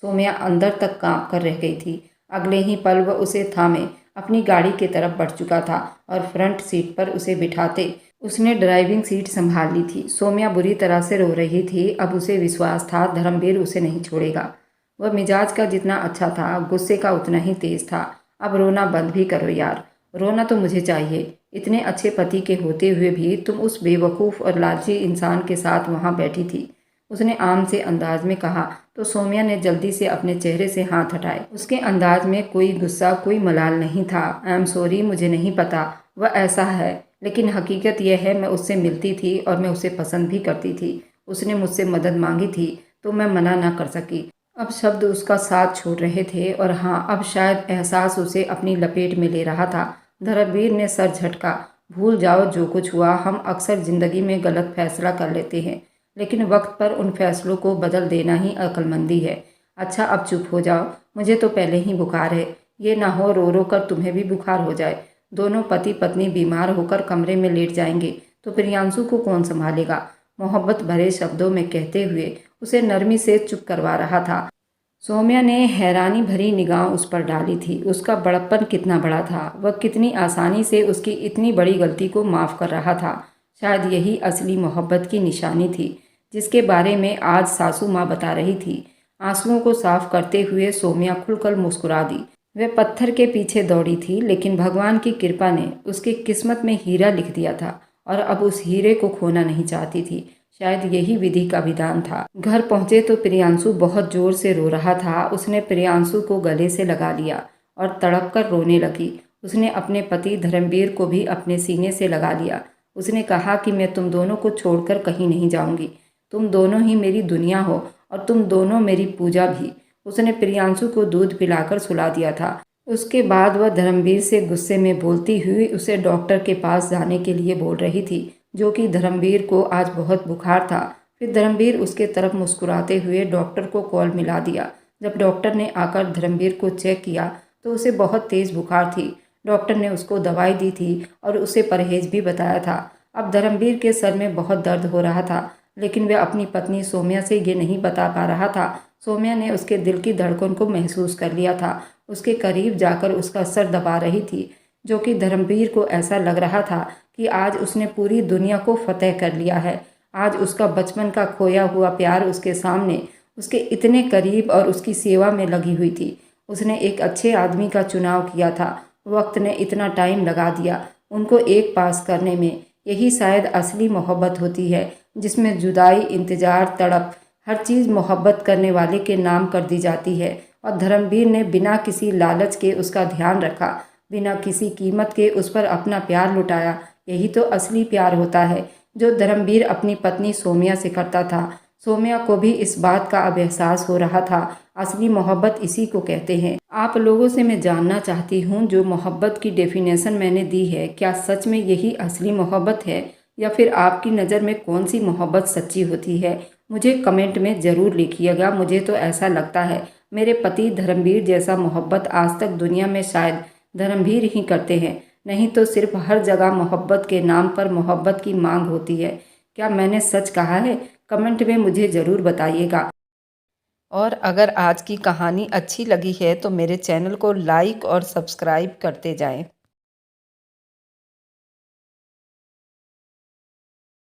सौम्या अंदर तक कांप कर रह गई थी। अगले ही पल वह उसे थामे अपनी गाड़ी की तरफ बढ़ चुका था और फ्रंट सीट पर उसे बिठाते उसने ड्राइविंग सीट संभाल ली थी। सौम्या बुरी तरह से रो रही थी। अब उसे विश्वास था धर्मवीर उसे नहीं छोड़ेगा। वह मिजाज का जितना अच्छा था गुस्से का उतना ही तेज था। अब रोना बंद भी करो यार। रोना तो मुझे चाहिए। इतने अच्छे पति के होते हुए भी तुम उस बेवकूफ़ और लालची इंसान के साथ वहाँ बैठी थी, उसने आम से अंदाज में कहा। तो सौम्या ने जल्दी से अपने चेहरे से हाथ हटाए। उसके अंदाज में कोई गुस्सा, कोई मलाल नहीं था। आई एम सॉरी, मुझे नहीं पता वह ऐसा है, लेकिन हकीकत यह है मैं उससे मिलती थी और मैं उसे पसंद भी करती थी। उसने मुझसे मदद मांगी थी तो मैं मना ना कर सकी। अब शब्द उसका साथ छोड़ रहे थे और हाँ, अब शायद एहसास उसे अपनी लपेट में ले रहा था। धर्मवीर ने सर झटका। भूल जाओ जो कुछ हुआ। हम अक्सर ज़िंदगी में गलत फैसला कर लेते हैं, लेकिन वक्त पर उन फैसलों को बदल देना ही अक्लमंदी है। अच्छा अब चुप हो जाओ, मुझे तो पहले ही बुखार है। ये ना हो रो रो कर तुम्हें भी बुखार हो जाए। दोनों पति पत्नी बीमार होकर कमरे में लेट जाएंगे तो प्रियांशु को कौन संभालेगा? मोहब्बत भरे शब्दों में कहते हुए उसे नरमी से चुप करवा रहा था। सौम्या ने हैरानी भरी निगाह उस पर डाली थी। उसका बड़प्पन कितना बड़ा था, वह कितनी आसानी से उसकी इतनी बड़ी गलती को माफ़ कर रहा था। शायद यही असली मोहब्बत की निशानी थी जिसके बारे में आज सासू माँ बता रही थी। आंसुओं को साफ करते हुए सौम्या खुलकर मुस्कुरा दी। वह पत्थर के पीछे दौड़ी थी, लेकिन भगवान की कृपा ने उसकी किस्मत में हीरा लिख दिया था और अब उस हीरे को खोना नहीं चाहती थी। शायद यही विधि का विधान था। घर पहुंचे तो प्रियांशु बहुत जोर से रो रहा था। उसने प्रियांशु को गले से लगा लिया और तड़प कर रोने लगी। उसने अपने पति धर्मवीर को भी अपने सीने से लगा लिया। उसने कहा कि मैं तुम दोनों को छोड़कर कहीं नहीं जाऊंगी। तुम दोनों ही मेरी दुनिया हो और तुम दोनों मेरी पूजा भी। उसने प्रियांशु को दूध पिलाकर सुला दिया था। उसके बाद वह धर्मवीर से गुस्से में बोलती हुई उसे डॉक्टर के पास जाने के लिए बोल रही थी, जो कि धर्मवीर को आज बहुत बुखार था। फिर धर्मवीर उसके तरफ मुस्कुराते हुए डॉक्टर को कॉल मिला दिया। जब डॉक्टर ने आकर धर्मवीर को चेक किया तो उसे बहुत तेज़ बुखार थी। डॉक्टर ने उसको दवाई दी थी और उसे परहेज भी बताया था। अब धर्मवीर के सर में बहुत दर्द हो रहा था, लेकिन वह अपनी पत्नी सौम्या से ये नहीं बता पा रहा था। सौम्या ने उसके दिल की धड़कन को महसूस कर लिया था। उसके करीब जाकर उसका सर दबा रही थी, जो कि धर्मवीर को ऐसा लग रहा था कि आज उसने पूरी दुनिया को फतेह कर लिया है। आज उसका बचपन का खोया हुआ प्यार उसके सामने, उसके इतने करीब और उसकी सेवा में लगी हुई थी। उसने एक अच्छे आदमी का चुनाव किया था। वक्त ने इतना टाइम लगा दिया उनको एक पास करने में। यही शायद असली मोहब्बत होती है, जिसमें जुदाई, इंतजार, तड़प, हर चीज़ मोहब्बत करने वाले के नाम कर दी जाती है। और धर्मवीर ने बिना किसी लालच के उसका ध्यान रखा, बिना किसी कीमत के उस पर अपना प्यार लुटाया। यही तो असली प्यार होता है, जो धर्मवीर अपनी पत्नी सौम्या से करता था। सौम्या को भी इस बात का अब एहसास हो रहा था। असली मोहब्बत इसी को कहते हैं। आप लोगों से मैं जानना चाहती हूँ, जो मोहब्बत की डेफिनेशन मैंने दी है, क्या सच में यही असली मोहब्बत है, या फिर आपकी नज़र में कौन सी मोहब्बत सच्ची होती है? मुझे कमेंट में ज़रूर लिखिएगा। मुझे तो ऐसा लगता है मेरे पति धर्मवीर जैसा मोहब्बत आज तक दुनिया में शायद धर्मवीर ही करते हैं। नहीं तो सिर्फ हर जगह मोहब्बत के नाम पर मोहब्बत की मांग होती है। क्या मैंने सच कहा है? कमेंट में मुझे ज़रूर बताइएगा। और अगर आज की कहानी अच्छी लगी है तो मेरे चैनल को लाइक और सब्सक्राइब करते जाएं।